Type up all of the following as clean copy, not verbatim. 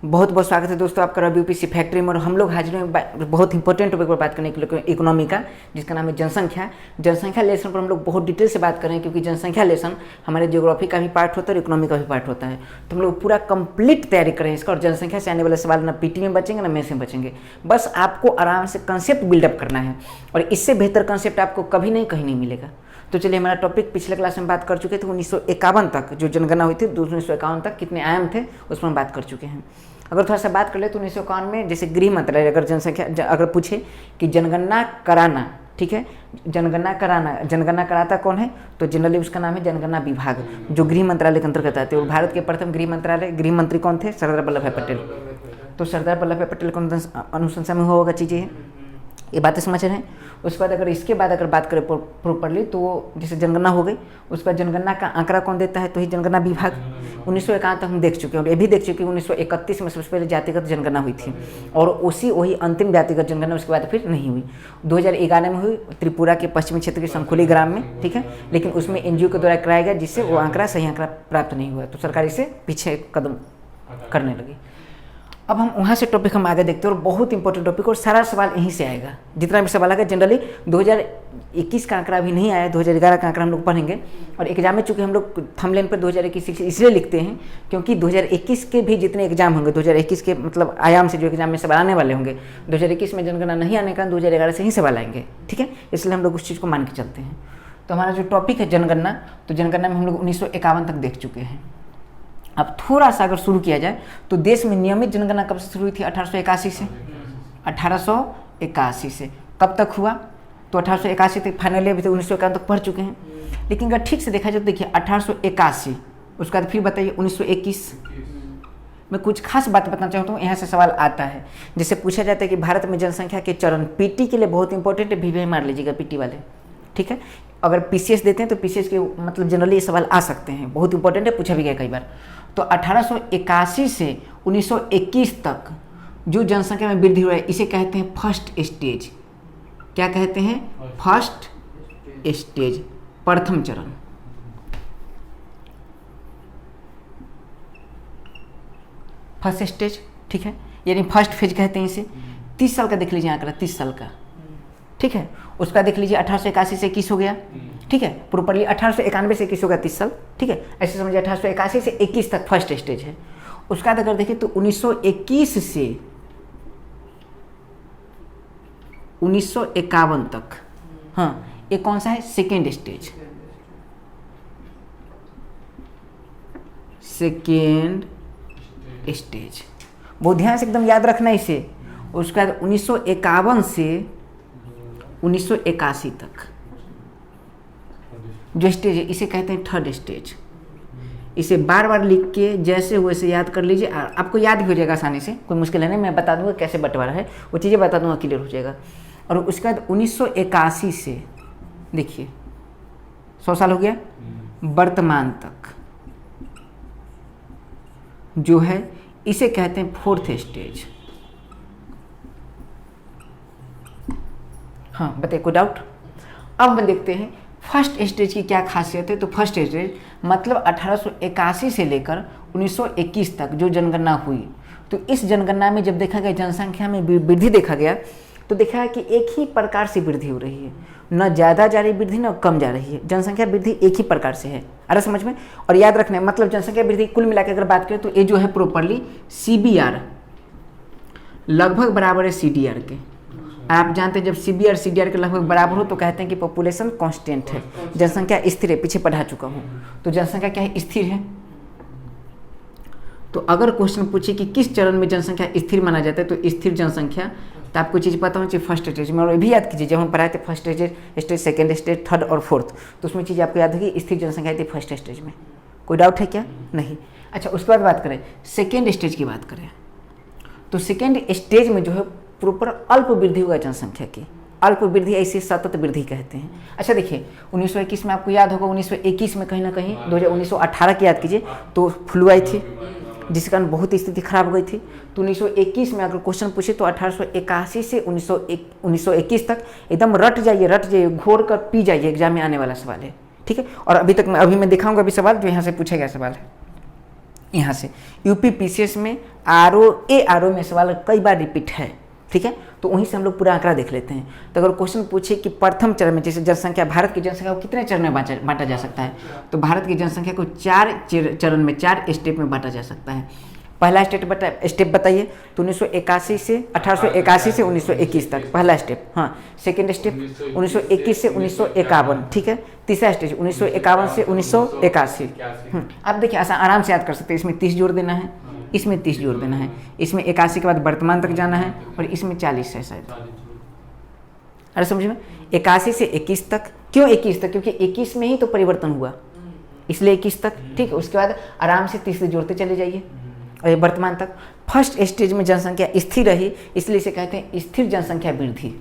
बहुत बहुत स्वागत है दोस्तों आपका रवि यूपीएससी फैक्ट्री में। और हम लोग हाजिर हैं बहुत इंपॉर्टेंट टॉपिक पर बात करने के लिए, इकोनॉमी का, जिसका नाम है जनसंख्या। जनसंख्या लेसन पर हम लोग बहुत डिटेल से बात करें, क्योंकि जनसंख्या लेसन हमारे ज्योग्राफी का भी पार्ट होता है और इकोनॉमी का भी पार्ट होता है। तो हम लोग पूरा कंप्लीट तैयारी करें इसका। और जनसंख्या से आने वाले सवाल ना पीटी में बचेंगे ना मेंस में बचेंगे। बस आपको आराम से कंसेप्ट बिल्डअप करना है, और इससे बेहतर कंसेप्ट आपको कभी नहीं कहीं नहीं मिलेगा। तो चलिए, हमारा टॉपिक पिछले क्लास में बात कर चुके थे। 1951 तक जो जनगणना हुई थी, 1951 तक कितने आयाम थे उस पर हम बात कर चुके हैं। अगर थोड़ा सा बात कर ले तो 1951 में जैसे गृह मंत्रालय अगर जनसंख्या अगर पूछे कि जनगणना कराना, ठीक है, जनगणना कराता कौन है, तो जनरली उसका नाम है जनगणना विभाग, जो गृह मंत्रालय के अंतर्गत आते हैं। और भारत के प्रथम गृह मंत्री कौन थे? सरदार वल्लभ भाई पटेल। तो सरदार वल्लभ भाई पटेल को अनुशंसा में हुआ होगा चीज़ें, ये बातें समझ रहे हैं। उसके बाद अगर इसके बाद अगर बात करें प्रॉपरली, तो जैसे जनगणना हो गई, उसके बाद जनगणना का आंकड़ा कौन देता है, तो ही जनगणना विभाग। 1951 तक हम देख चुके हैं, और ये भी देख चुके हैं 1931 में सबसे पहले जातिगत वही थी, और वही अंतिम जातिगत जनगणना उसके बाद फिर नहीं हुई। 2011 में हुई त्रिपुरा के पश्चिमी क्षेत्र के शंखोली ग्राम में, ठीक है, लेकिन उसमें एनजीओ के द्वारा कराया गया, जिससे वो आंकड़ा सही आंकड़ा प्राप्त नहीं हुआ, तो सरकार इसे पीछे कदम करने लगी। अब हम वहाँ से टॉपिक हम आगे देखते हैं, और बहुत इंपॉर्टेंट टॉपिक, और सारा सवाल यहीं से आएगा। जितना भी सवाल आएगा जनरली 2021 का आंकड़ा अभी नहीं आया, 2011 का आंकड़ा हम लोग पढ़ेंगे। और एग्जाम में चूँकि हम लोग थंबनेल पर 2021 इसलिए लिखते हैं क्योंकि 2021 के भी जितने एग्जाम होंगे, 2021 के मतलब आयाम से जो एग्जाम में सवाल आने वाले होंगे, 2021 में जनगणना नहीं आने का 2011 से ही सवाल आएंगे, ठीक है, इसलिए हम लोग उस चीज़ को मान के चलते हैं। तो हमारा जो टॉपिक है जनगणना, तो जनगणना में हम लोग 1951 तक देख चुके हैं। अब थोड़ा सा अगर शुरू किया जाए तो देश में नियमित जनगणना कब से शुरू हुई थी? 1881 से। 1881 से कब तक हुआ? तो 1881 तक फाइनली अभी तक 1951 तक पढ़ चुके हैं। लेकिन अगर ठीक से देखा जाए तो देखिए 1881, उसके बाद फिर बताइए 1921 में कुछ खास बात बताना चाहता हूँ, यहाँ से सवाल आता है। जैसे पूछा जाता है कि भारत में जनसंख्या के चरण, पीटी के लिए बहुत इंपॉर्टेंट है, भी मार लीजिएगा पीटी वाले, ठीक है। अगर पीसीएस देते हैं तो पीसीएस के मतलब जनरली ये सवाल आ सकते हैं, बहुत इंपॉर्टेंट है, पूछा भी गया कई बार। तो 1881 से 1921 तक जो जनसंख्या में वृद्धि हुआ है, इसे कहते हैं फर्स्ट स्टेज। क्या कहते हैं? फर्स्ट स्टेज, प्रथम चरण। फर्स्ट स्टेज, ठीक है, यानी फर्स्ट फेज कहते हैं इसे। 30 साल का देख लीजिए आंकड़ा, 30 साल का, ठीक है। उसका देख लीजिए 1881 से 21 हो गया, ठीक है, प्रॉपरली 1891 से 21 हो गया, 30 साल, ठीक है, ऐसे समझिए 1881 से 21 तक फर्स्ट स्टेज है। उसका अगर देखें तो 1921 से 1951 तक, हाँ, ये कौन सा है? सेकेंड स्टेज, सेकेंड स्टेज, बहुत ध्यान से एकदम याद रखना इसे। उसके बाद 1951 से 1981 तक जो स्टेज है, इसे कहते हैं थर्ड स्टेज। इसे बार बार लिख के जैसे हुए से याद कर लीजिए, आपको याद भी हो जाएगा आसानी से, कोई मुश्किल है नहीं। मैं बता दूंगा कैसे बंटवारा है, वो चीज़ें बता दूंगा, क्लियर हो जाएगा। और उसके बाद 1981 से देखिए 100 साल हो गया, वर्तमान तक जो है इसे कहते हैं फोर्थ स्टेज। हाँ, बताइए, कोई डाउट? अब हम देखते हैं फर्स्ट स्टेज की क्या खासियत है। तो फर्स्ट स्टेज मतलब 1881 से लेकर 1921 तक जो जनगणना हुई, तो इस जनगणना में जब देखा गया जनसंख्या में वृद्धि देखा गया, तो देखा है कि एक ही प्रकार से वृद्धि हो रही है, न ज़्यादा जा रही वृद्धि न कम जा रही है, जनसंख्या वृद्धि एक ही प्रकार से है। अरे समझ में? और याद रखना है, मतलब जनसंख्या वृद्धि कुल मिलाकर अगर बात करें तो ये जो है प्रॉपरली CBR लगभग बराबर है CDR के। आप जानते हैं जब CBR CDR के लगभग बराबर हो तो कहते हैं कि पॉपुलेशन कांस्टेंट है, जनसंख्या स्थिर है। पीछे पढ़ा चुका हूँ, तो जनसंख्या क्या है? स्थिर है। तो अगर क्वेश्चन पूछे कि किस चरण में जनसंख्या स्थिर माना जाता है, तो स्थिर जनसंख्या, तो आपको चीज़ पता होनी चाहिए फर्स्ट स्टेज में। और ये भी याद कीजिए, जब हम पढ़ाए थे first stage, second stage, third और फोर्थ, तो उसमें चीज़ आपको याद होगी, स्थिर जनसंख्या थी फर्स्ट स्टेज में। कोई डाउट है क्या? नहीं। अच्छा, उसके बाद बात करें सेकेंड स्टेज की बात करें, तो सेकेंड स्टेज में जो है प्रॉपर अल्प वृद्धि हुआ जनसंख्या की। अल्प वृद्धि ऐसे सतत वृद्धि कहते हैं। अच्छा देखिए, 1921 में आपको याद होगा, 1921 में कहीं ना कहीं 1918 की याद कीजिए तो फ्लू आई थी, जिसके कारण बहुत स्थिति खराब हो गई थी। तो 1921 में अगर क्वेश्चन पूछे तो 1881 से 1921 तक एकदम रट जाइए, घोर कर पी जाइए, एग्जाम में आने वाला सवाल है, ठीक है। और अभी मैं दिखाऊंगा अभी सवाल जो यहाँ से पूछा गया सवाल है। यहाँ से यूपी पीसीएस में आर ओ में सवाल कई बार रिपीट है, ठीक है, तो वहीं से हम लोग पूरा आंकड़ा देख लेते हैं। तो अगर क्वेश्चन पूछे कि प्रथम चरण में, जैसे जनसंख्या, भारत की जनसंख्या को कितने चरण में बांटा जा सकता है, तो भारत की जनसंख्या को 4 चरण में, 4 स्टेप में बांटा जा सकता है। पहला स्टेप बताइए, तो 1981 से 1881 से 1921 तक पहला स्टेप। हाँ, सेकेंड स्टेप 1921 से 1951, ठीक है। तीसरा स्टेज 1951 से 1981। आप देखिए आराम से याद कर सकते हैं, इसमें 30 जोड़ देना है, इसमें 30 जोड़ देना है, इसमें 81 के बाद वर्तमान तक जाना है, और इसमें 40 है शायद। अरे समझ में, 81 से 21 तक। क्यों 21 तक? क्योंकि 21 में ही तो परिवर्तन हुआ, इसलिए 21 तक, ठीक है। उसके बाद आराम से 30 से जोड़ते चले जाइए और वर्तमान तक। फर्स्ट स्टेज में जनसंख्या स्थिर रही, इसलिए इसे कहते हैं स्थिर जनसंख्या वृद्धि।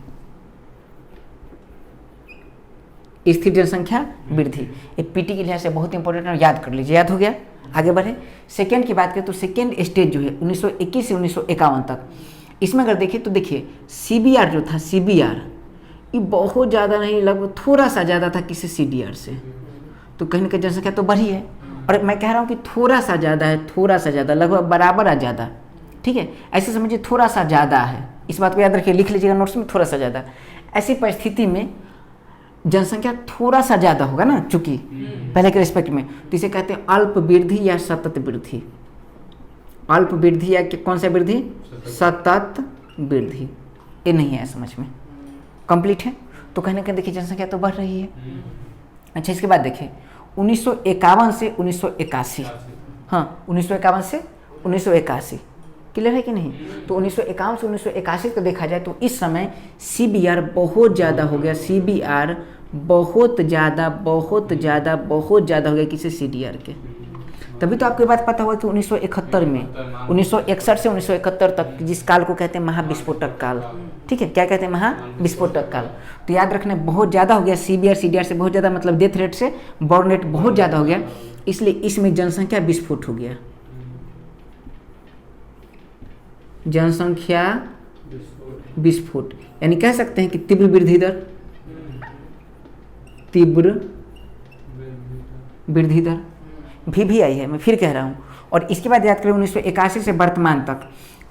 स्थिर जनसंख्या वृद्धि, ये पीटी के लिहाज से बहुत इंपॉर्टेंट है, याद कर लीजिए। याद हो गया? आगे बढ़े। सेकेंड की बात करें तो सेकेंड स्टेज जो है 1921 से 1951 तक, इसमें अगर देखिए तो देखिए सीबीआर जो था, सीबीआर ये बहुत ज़्यादा नहीं, लगभग थोड़ा सा ज़्यादा था किसी सीडीआर से, तो कहीं ना कहीं जनसंख्या तो बढ़ी है। और मैं कह रहा हूँ कि थोड़ा सा ज़्यादा है, थोड़ा सा ज़्यादा, लगभग बराबर आ ज़्यादा, ठीक है। ऐसे समझिए थोड़ा सा ज़्यादा है, इस बात को याद रखिए, लिख लीजिएगा नोट्स में, थोड़ा सा ज़्यादा। ऐसी परिस्थिति में जनसंख्या थोड़ा सा ज़्यादा होगा ना, चूंकि पहले के रिस्पेक्ट में, तो इसे कहते हैं अल्प वृद्धि या सतत वृद्धि। अल्प वृद्धि या कौन सा वृद्धि? सतत वृद्धि। ये नहीं है समझ में, कंप्लीट है। तो कहीं ना कहीं देखिए जनसंख्या तो बढ़ रही है। अच्छा, इसके बाद देखिए 1951 से 1981, हाँ 1951 से 1981, क्लियर है कि नहीं? तो 1951 से 1981 को देखा जाए तो इस समय सीबीआर बहुत ज़्यादा हो गया, सीबीआर बहुत ज़्यादा हो गया किसी सीडीआर के। तभी तो आपको बात पता होगा कि 1971 में, 1961 से 1971 तक, जिस काल को कहते हैं महाविस्फोटक काल, ठीक है, क्या कहते हैं? महाविस्फोटक काल। तो याद रखना बहुत ज़्यादा हो गया सीबीआर, सीडीआर से बहुत ज़्यादा, मतलब डेथ रेट से बर्न रेट बहुत ज़्यादा हो गया, इसलिए इसमें जनसंख्या विस्फोट हो गया। जनसंख्या विस्फोट, यानी कह सकते हैं कि तीव्र वृद्धि दर, तीव्र वृद्धि दर भी आई है, मैं फिर कह रहा हूँ। और इसके बाद याद करें 1981 से वर्तमान तक,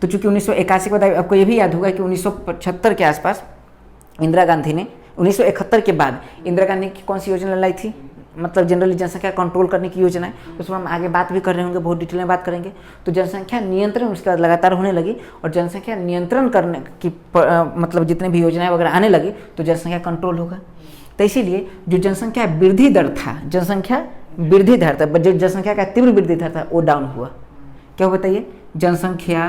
तो चूंकि 1981 के बाद आपको ये भी याद होगा कि 1975 के आसपास इंदिरा गांधी ने, 1971 के बाद इंदिरा गांधी की कौन सी योजना लाई थी, मतलब जनरली जनसंख्या कंट्रोल करने की योजना है, उसमें हम आगे बात भी कर रहे होंगे, बहुत डिटेल में बात करेंगे। तो जनसंख्या नियंत्रण उसके बाद लगातार होने लगी, और जनसंख्या नियंत्रण करने की मतलब जितने भी योजनाएं वगैरह आने लगी तो जनसंख्या कंट्रोल होगा। तो इसीलिए जो जनसंख्या वृद्धि दर था, जनसंख्या वृद्धि दर था, जो जनसंख्या का तीव्र वृद्धि दर था वो डाउन हुआ। क्या हो बताइए? जनसंख्या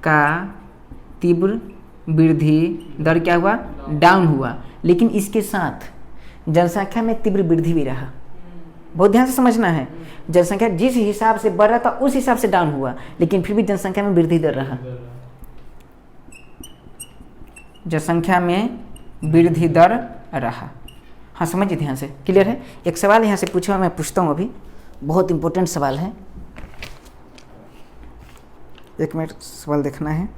का तीव्र वृद्धि दर क्या हुआ? डाउन हुआ। लेकिन इसके साथ जनसंख्या में तीव्र वृद्धि भी रहा। बहुत ध्यान से समझना है, जनसंख्या जिस हिसाब से बढ़ रहा था उस हिसाब से डाउन हुआ, लेकिन फिर भी जनसंख्या में वृद्धि दर रहा। जनसंख्या में वृद्धि दर रहा। हाँ समझिए ध्यान से, क्लियर है? एक सवाल यहाँ से पूछा, मैं पूछता हूँ अभी, बहुत इंपॉर्टेंट सवाल है, एक मिनट सवाल देखना है।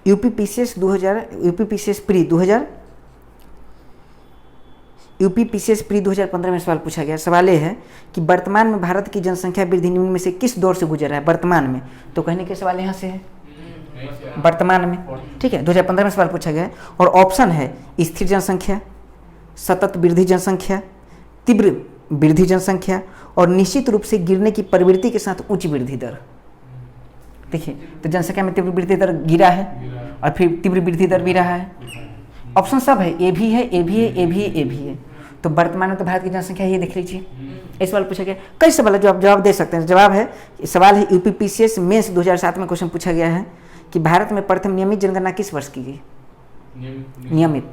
यूपीपीसीएस प्री 2015 में सवाल पूछा गया। सवाल ये है कि वर्तमान में भारत की जनसंख्या वृद्धि निम्न में से किस दौर से गुजर रहा है? वर्तमान में, तो कहने के सवाल यहाँ से है वर्तमान में, ठीक है। 2015 में सवाल पूछा गया है, और ऑप्शन है स्थिर जनसंख्या, सतत वृद्धि जनसंख्या, तीव्र वृद्धि जनसंख्या, और निश्चित रूप से गिरने की प्रवृत्ति के साथ उच्च वृद्धि दर। देखिए, तो जनसंख्या में तीव्र वृद्धि दर गिरा है, और फिर तीव्र वृद्धि दर भी रहा है। ऑप्शन सब है, ए भी है, ए भी है, ए भी है, ए भी है। तो वर्तमान में तो भारत की जनसंख्या ये देख लीजिए। इस सवाल पूछा गया, कई सवाल है जो आप जवाब दे सकते हैं। जवाब है, सवाल है यूपीपीसीएस मेंस 2007 में क्वेश्चन पूछा गया है कि भारत में प्रथम नियमित जनगणना किस वर्ष की गई? नियमित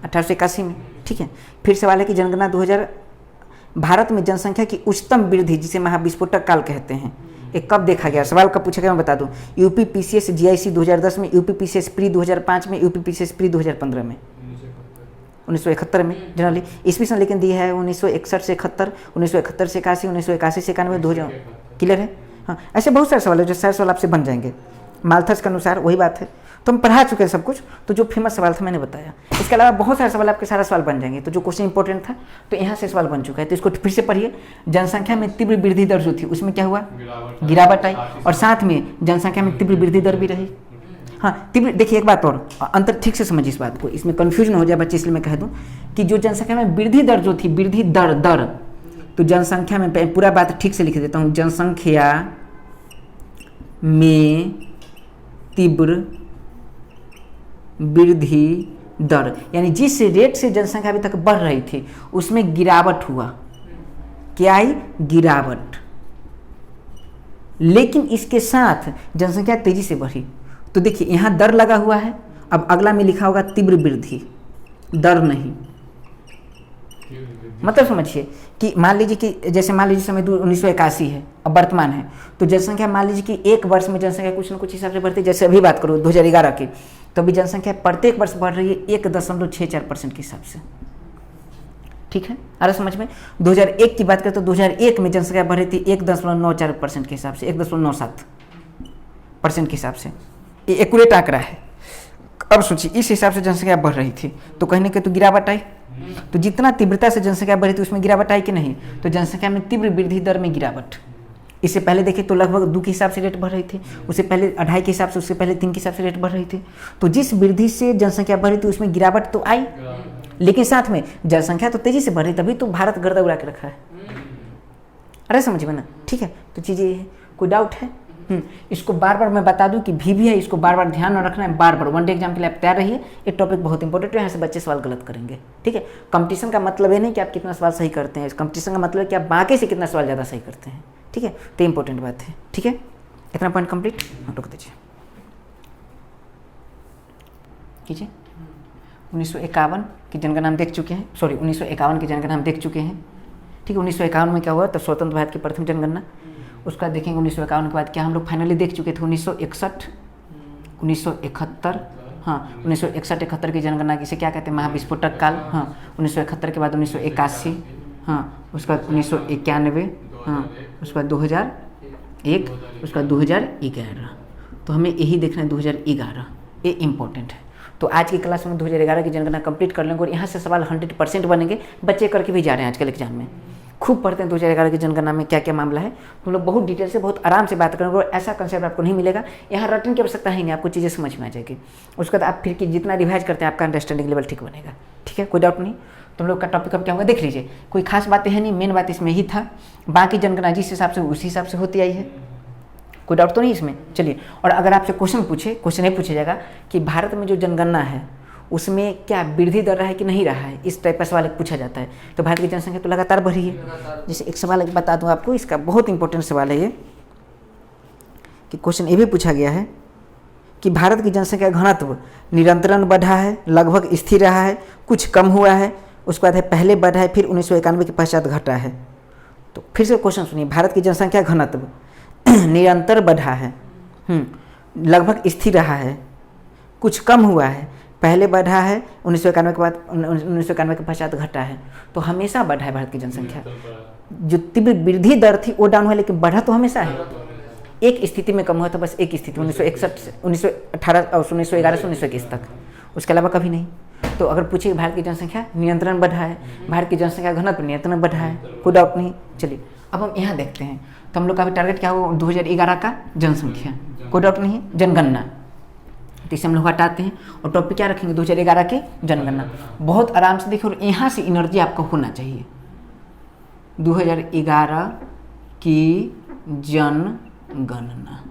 1881 में, ठीक है। फिर सवाल है कि जनगणना 2000 भारत में जनसंख्या की उच्चतम वृद्धि, जिसे महाविस्फोटक काल कहते हैं, ये कब देखा गया? सवाल कब पूछा गया मैं बता दूं, यूपीपीसीएस जीआईसी 2010 में, यूपीपीसीएस प्री 2005 में, यूपीपीसीएस प्री 2015 में। 1971 में जनरली। ईस्वी सन लेकिन दिया है 1961 से 71, 1971 से 81, 1981 से 91, 2000। क्लियर है? हाँ, ऐसे बहुत सारे सवाल है जो सारे सवाल आपसे बन जाएंगे माल्थस के अनुसार, वही बात है। तो हम पढ़ा चुके हैं सब कुछ, तो जो फेमस सवाल था मैंने बताया। इसके अलावा बहुत सारे सवाल आपके सारा सवाल बन जाएंगे। तो जो क्वेश्चन इंपॉर्टेंट था तो यहाँ से सवाल बन चुका है, तो इसको फिर से पढ़िए। जनसंख्या में तीव्र वृद्धि दर जो थी उसमें क्या हुआ? गिरावट आई, और साथ में जनसंख्या में तीव्र वृद्धि दर भी रही। हाँ, तीव्र, देखिए एक बात और अंतर ठीक से समझिए इस बात को, इसमें कन्फ्यूजन हो जाए बच्चे, इसलिए मैं कह दूँ कि जो जनसंख्या में वृद्धि दर जो थी, वृद्धि दर, तो जनसंख्या में पूरा बात ठीक से लिख देता हूँ, जनसंख्या में तीव्र वृद्धि दर, यानी जिस रेट से जनसंख्या अभी तक बढ़ रही थी उसमें गिरावट हुआ। क्या आई? गिरावट। लेकिन इसके साथ जनसंख्या तेजी से बढ़ी। तो देखिए यहाँ दर लगा हुआ है, अब अगला में लिखा होगा तीव्र वृद्धि, दर नहीं। मतलब समझिए कि मान लीजिए कि जैसे मान लीजिए समय 1981 है, अब वर्तमान है, तो जनसंख्या मान लीजिए कि एक वर्ष में जनसंख्या कुछ न कुछ हिसाब से बढ़ती है। जैसे अभी बात करो 2011 की, तो अभी जनसंख्या प्रत्येक वर्ष बढ़ रही है 1.64% के हिसाब से। ठीक है, आ रहा समझ में? 2001 की बात करें तो 2001 में जनसंख्या बढ़ रही थी 1.94% के हिसाब से, 1.97% के हिसाब से। ये एक्यूरेट आंकड़ा है। अब सोचिए इस हिसाब से जनसंख्या बढ़ रही थी तो कहीं ना कहीं तो गिरावट आई। तो जितना तीव्रता से जनसंख्या बढ़ी थी उसमें गिरावट आई कि नहीं? तो जनसंख्या में तीव्र वृद्धि दर में गिरावट। इससे पहले देखिए तो लगभग 2 के हिसाब से रेट बढ़ रही थी, उससे पहले 2.5 के हिसाब से, उससे पहले 3 के हिसाब से रेट बढ़ रही थी। तो जिस वृद्धि से जनसंख्या बढ़ रही थी उसमें गिरावट तो आई, लेकिन साथ में जनसंख्या तो तेजी से बढ़ रही, तभी तो भारत गर्दा उड़ा के रखा है। अरे समझिए ना? ठीक है, तो चीज़ें ये है। कोई डाउट है? इसको बार बार मैं बता दूं कि भी है, इसको बार बार ध्यान में रखना है, बार बार वन डे एग्जाम के लिए आप तैयार रहिए। एक टॉपिक बहुत इंपॉर्टेंट है, यहाँ से बच्चे सवाल गलत करेंगे। ठीक है, कंपटीशन का मतलब ये नहीं कि आप कितना सवाल सही करते हैं, कंपटीशन का मतलब है कि आप बाकी से कितना सवाल ज़्यादा सही करते हैं। ठीक है, तो इंपॉर्टेंट बात है। ठीक है, इतना पॉइंट कंप्लीट रुक दीजिए, कीजिए। 1951 की जनगणना हम देख चुके हैं, सॉरी 1951 की जनगणना हम देख चुके हैं। ठीक है, 1951 में क्या हुआ? तो स्वतंत्र भारत की प्रथम जनगणना। उसका देखेंगे 1951 के बाद क्या हम लोग फाइनली देख चुके थे 1961, 1971। हाँ, 1961-71 की जनगणना किसे क्या कहते हैं? महाविस्फोटक काल। हाँ, 1971 के बाद 1981। हाँ, उसके बाद 1991। हाँ, उसके बाद 2001, उसके बाद 2011। तो हमें यही देखना है 2011, ये इंपॉर्टेंट है। तो आज की क्लास में 2011 की जनगणना कंप्लीट कर लेंगे और यहाँ से सवाल 100% बनेंगे। बच्चे करके भी जा रहे हैं आजकल एग्जाम में, खूब पढ़ते हैं 2011 की जनगणना में क्या क्या मामला है। हम लोग बहुत डिटेल से बहुत आराम से बात करेंगे और ऐसा कंसेप्ट आपको नहीं मिलेगा। यहाँ रटने की आवश्यकता ही नहीं, आपको चीज़ें समझ में आ जाएगी। उसके बाद आप फिर कि जितना रिवाइज करते हैं आपका अंडरस्टैंडिंग लेवल ठीक बनेगा। ठीक है, कोई डाउट नहीं। तुम लोग का टॉपिक अब क्या होगा देख लीजिए, कोई खास बातें है नहीं, मेन बात इसमें ही था। बाकी जनगणना जिस हिसाब से उसी हिसाब से होती आई है, कोई डाउट तो नहीं इसमें। चलिए, और अगर आपसे क्वेश्चन ये पूछा जाएगा कि भारत में जो जनगणना है उसमें क्या वृद्धि दर रहा है कि नहीं रहा है, इस टाइप का सवाल पूछा जाता है। तो भारत की जनसंख्या तो लगातार बढ़ी है। जैसे एक सवाल बता दूं आपको, इसका बहुत इंपॉर्टेंट सवाल है ये, कि क्वेश्चन ये भी पूछा गया है कि भारत की जनसंख्या घनत्व निरंतरण बढ़ा है, लगभग स्थिर रहा है, कुछ कम हुआ है, उसके बाद है पहले बढ़ा है, फिर 1991 के पश्चात घटा है। तो फिर से क्वेश्चन सुनिए, भारत की जनसंख्या घनत्व निरंतर बढ़ा है, लगभग स्थिर रहा है, कुछ कम हुआ है, पहले बढ़ा है, 1991 के बाद 1991 के पश्चात घटा है। तो हमेशा बढ़ा है भारत की जनसंख्या। जो तीव्र वृद्धि दर थी वो डाउन हुआ, लेकिन बढ़ा तो हमेशा है। एक स्थिति में कम हुआ था, बस एक स्थिति 1961 से 1911 से 1921 तक, उसके अलावा कभी नहीं। तो अगर पूछिए भारत की जनसंख्या नियंत्रण बढ़ा है, भारत की जनसंख्या घनत्व नियंत्रण बढ़ा है, कोई डाउट नहीं। चलिए अब हम यहाँ देखते हैं, तो हम लोग का भी टारगेट क्या होगा 2011 का जनसंख्या, कोई डाउट नहीं, जनगणना। तो इसे हम लोग हटाते हैं और टॉपिक क्या रखेंगे 2011 के जनगणना। बहुत आराम से देखिए, और यहाँ से एनर्जी आपको होना चाहिए। 2011 की जनगणना,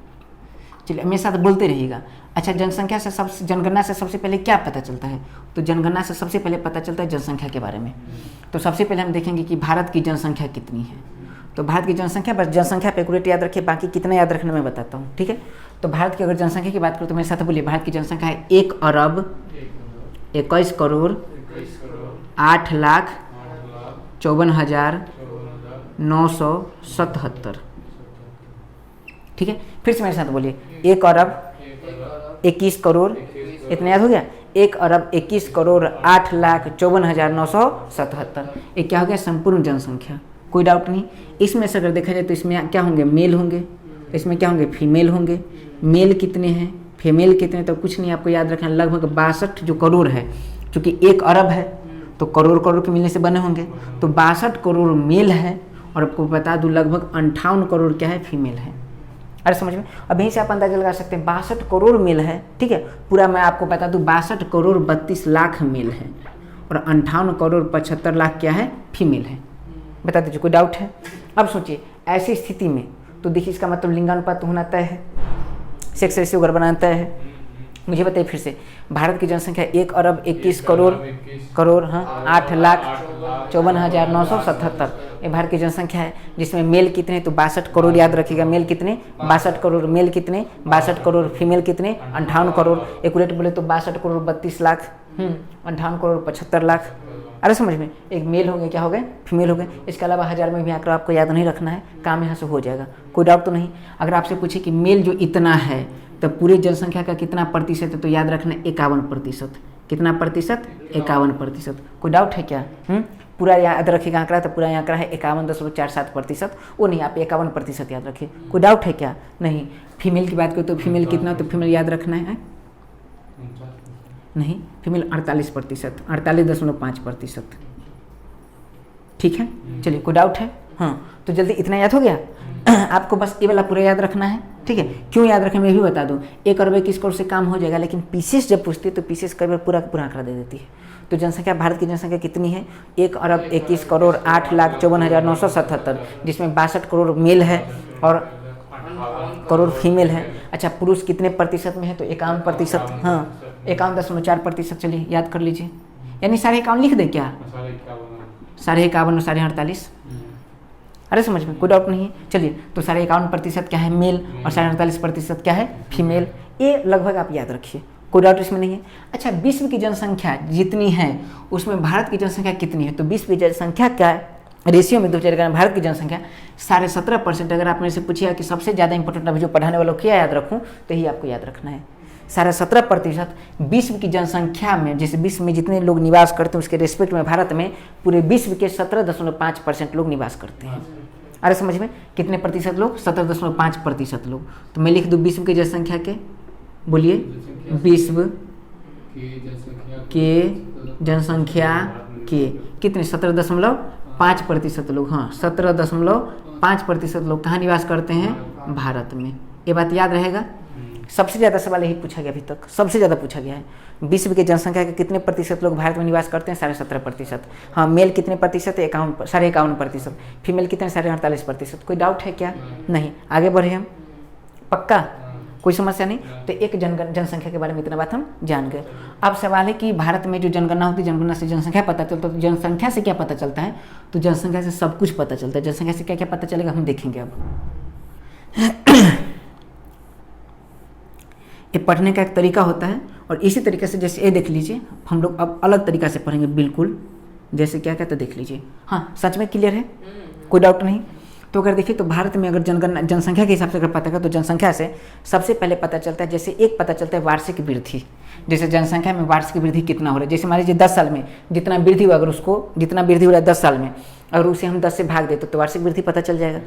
चलिए मेरे साथ बोलते रहिएगा। अच्छा, जनसंख्या से जनगणना से सबसे पहले क्या पता चलता है? तो जनगणना से सबसे पहले पता चलता है जनसंख्या के बारे में। तो सबसे पहले हम देखेंगे कि भारत की जनसंख्या कितनी है। तो भारत की जनसंख्या, बस जनसंख्या पे एक्यूरेट याद रखिए, बाकी कितना याद रखना मैं बताता हूँ। ठीक है, तो भारत की अगर जनसंख्या की बात करूँ तो मेरे साथ बोलिए, भारत की जनसंख्या है 1,21,08,54,977। ठीक है, फिर से मेरे साथ बोलिए, 1,21,08,54,977। इतना याद हो गया। 1,21,08,54,977 ये क्या हो गया संपूर्ण जनसंख्या। कोई डाउट नहीं। इसमें से अगर देखा जाए तो इसमें क्या होंगे, मेल होंगे, इसमें क्या होंगे, फीमेल होंगे। मेल कितने हैं, फीमेल कितने, तो कुछ नहीं आपको याद रखना, लगभग 62 जो करोड़ है, क्योंकि 1 अरब है तो करोड़ करोड़ के मिलने से बने होंगे, तो 62 करोड़ मेल है और आपको बता दूं लगभग 58 करोड़ क्या है, फीमेल है। अरे समझ में, अब यहीं से आप अंदाजा लगा सकते हैं 62 करोड़ मेल है, ठीक है। पूरा मैं आपको बता दूं 62 करोड़ 32 लाख मेल है और 58 करोड़ 75 लाख क्या है, फीमेल है। बता दीजिए, कोई डाउट है। अब सोचिए ऐसी स्थिति में तो देखिए इसका मतलब लिंगानुपात होना तय है, सेक्स रेशियो अगर बनाना तय है। मुझे बताइए फिर से, भारत की जनसंख्या 1,21,00,00,000 हाँ 8,54,977 ये भारत की जनसंख्या है, जिसमें मेल कितने, तो 62 करोड़ याद रखिएगा। मेल कितने, 62 करोड़, मेल कितने 62 करोड़, फीमेल कितने 58 करोड़, एक्यूरेट बोले तो 62 करोड़ 32 लाख 58 करोड़ 75 लाख। अरे समझ में, एक मेल हो गए, क्या हो गए, फीमेल हो गए। इसके अलावा 1000 में भी आंकड़ा आपको याद नहीं रखना है, काम यहाँ से हो जाएगा, कोई डाउट तो नहीं। अगर आपसे पूछे कि मेल जो इतना है तो पूरी जनसंख्या का कितना प्रतिशत है, तो याद रखना 51%। कितना प्रतिशत, 51%। कोई डाउट है क्या? पूरा याद रखिएगा आंकड़ा, तो पूरा आंकड़ा है 51.47%। वो नहीं, आप 51% याद रखिए। कोई डाउट है क्या? नहीं। फीमेल की बात करें तो फीमेल कितना, तो फीमेल याद रखना है नहीं, फीमेल 48%, 48.5%। ठीक है, चलिए कोई डाउट है? हाँ, तो जल्दी इतना याद हो गया। आपको बस ये वाला पूरा याद रखना है, ठीक है। क्यों याद रखें मैं भी बता दूं, 1,21 करोड़ से काम हो जाएगा, लेकिन पीसेस जब पूछती है तो पीसेस कई बार पूरा पूरा आंकड़ा दे देती है। तो जनसंख्या, भारत की जनसंख्या कितनी है, 1,21,08,54,977, जिसमें 62 करोड़ मेल है और करोड़ फीमेल है। अच्छा, पुरुष कितने प्रतिशत में है, तो 51%, हाँ 51.4%। चलिए याद कर लीजिए, यानी 51.5 लिख दे क्या, 51.5 और 48.5। अरे समझ में, कोई डाउट नहीं है। चलिए, तो 51.5% क्या है, मेल और 48.5% क्या है, फीमेल। ये लगभग आप याद रखिए, कोई डाउट इसमें नहीं है। अच्छा, विश्व की जनसंख्या जितनी है उसमें भारत की जनसंख्या कितनी है, तो विश्व की जनसंख्या क्या रेशियो में 2011 भारत की जनसंख्या 17.5%। अगर आप मेरे से पूछिएगा कि सबसे ज़्यादा इंपॉर्टेंट अभी जो पढ़ाने वालों को क्या याद रखूँ, तो यही आपको याद रखना है। 17.5% विश्व की जनसंख्या में, जैसे विश्व में जितने लोग निवास करते हैं उसके रेस्पेक्ट में भारत में पूरे विश्व के 17.5% लोग निवास करते हैं। अरे समझ में, कितने प्रतिशत लोग, 17.5% लोग। तो मैं लिख दूँ विश्व की जनसंख्या के, बोलिए, विश्व के जनसंख्या के कितने, 17.5% लोग, हाँ 17.5% लोग कहाँ निवास करते हैं, भारत में। ये बात याद रहेगा। सबसे ज़्यादा सवाल यही पूछा गया अभी तक, सबसे ज़्यादा पूछा गया है, विश्व की जनसंख्या के कितने प्रतिशत लोग भारत में निवास करते हैं, 17.5%। हाँ, मेल कितने प्रतिशत है, 51% फीमेल कितने, 48.5%। कोई डाउट है क्या? नहीं। आगे बढ़े हम, पक्का कोई समस्या नहीं। तो एक जनसंख्या के बारे में इतना बात हम जान गए। अब सवाल है कि भारत में जो जनगणना होती है, जनगणना से जनसंख्या पता चलता है, तो जनसंख्या से क्या पता चलता है, तो जनसंख्या से सब कुछ पता चलता है। जनसंख्या से क्या क्या पता चलेगा हम देखेंगे। अब ये पढ़ने का एक तरीका होता है, और इसी तरीके से जैसे ये देख लीजिए, हम लोग अब अलग तरीका से पढ़ेंगे बिल्कुल, जैसे क्या कहते देख लीजिए। हाँ, सच में क्लियर है, कोई डाउट नहीं। तो अगर देखिए, तो भारत में अगर जनगणना जनसंख्या के हिसाब से अगर पता करें, तो जनसंख्या से सबसे पहले पता चलता है, जैसे एक पता चलता है वार्षिक वृद्धि। जैसे जनसंख्या में वार्षिक वृद्धि कितना हो रहा है, जैसे मान लीजिए 10 साल में जितना वृद्धि हुआ, अगर उसको जितना वृद्धि हो रहा है 10 साल में, अगर उसे हम 10 से भाग देते तो वार्षिक वृद्धि पता चल जाएगा।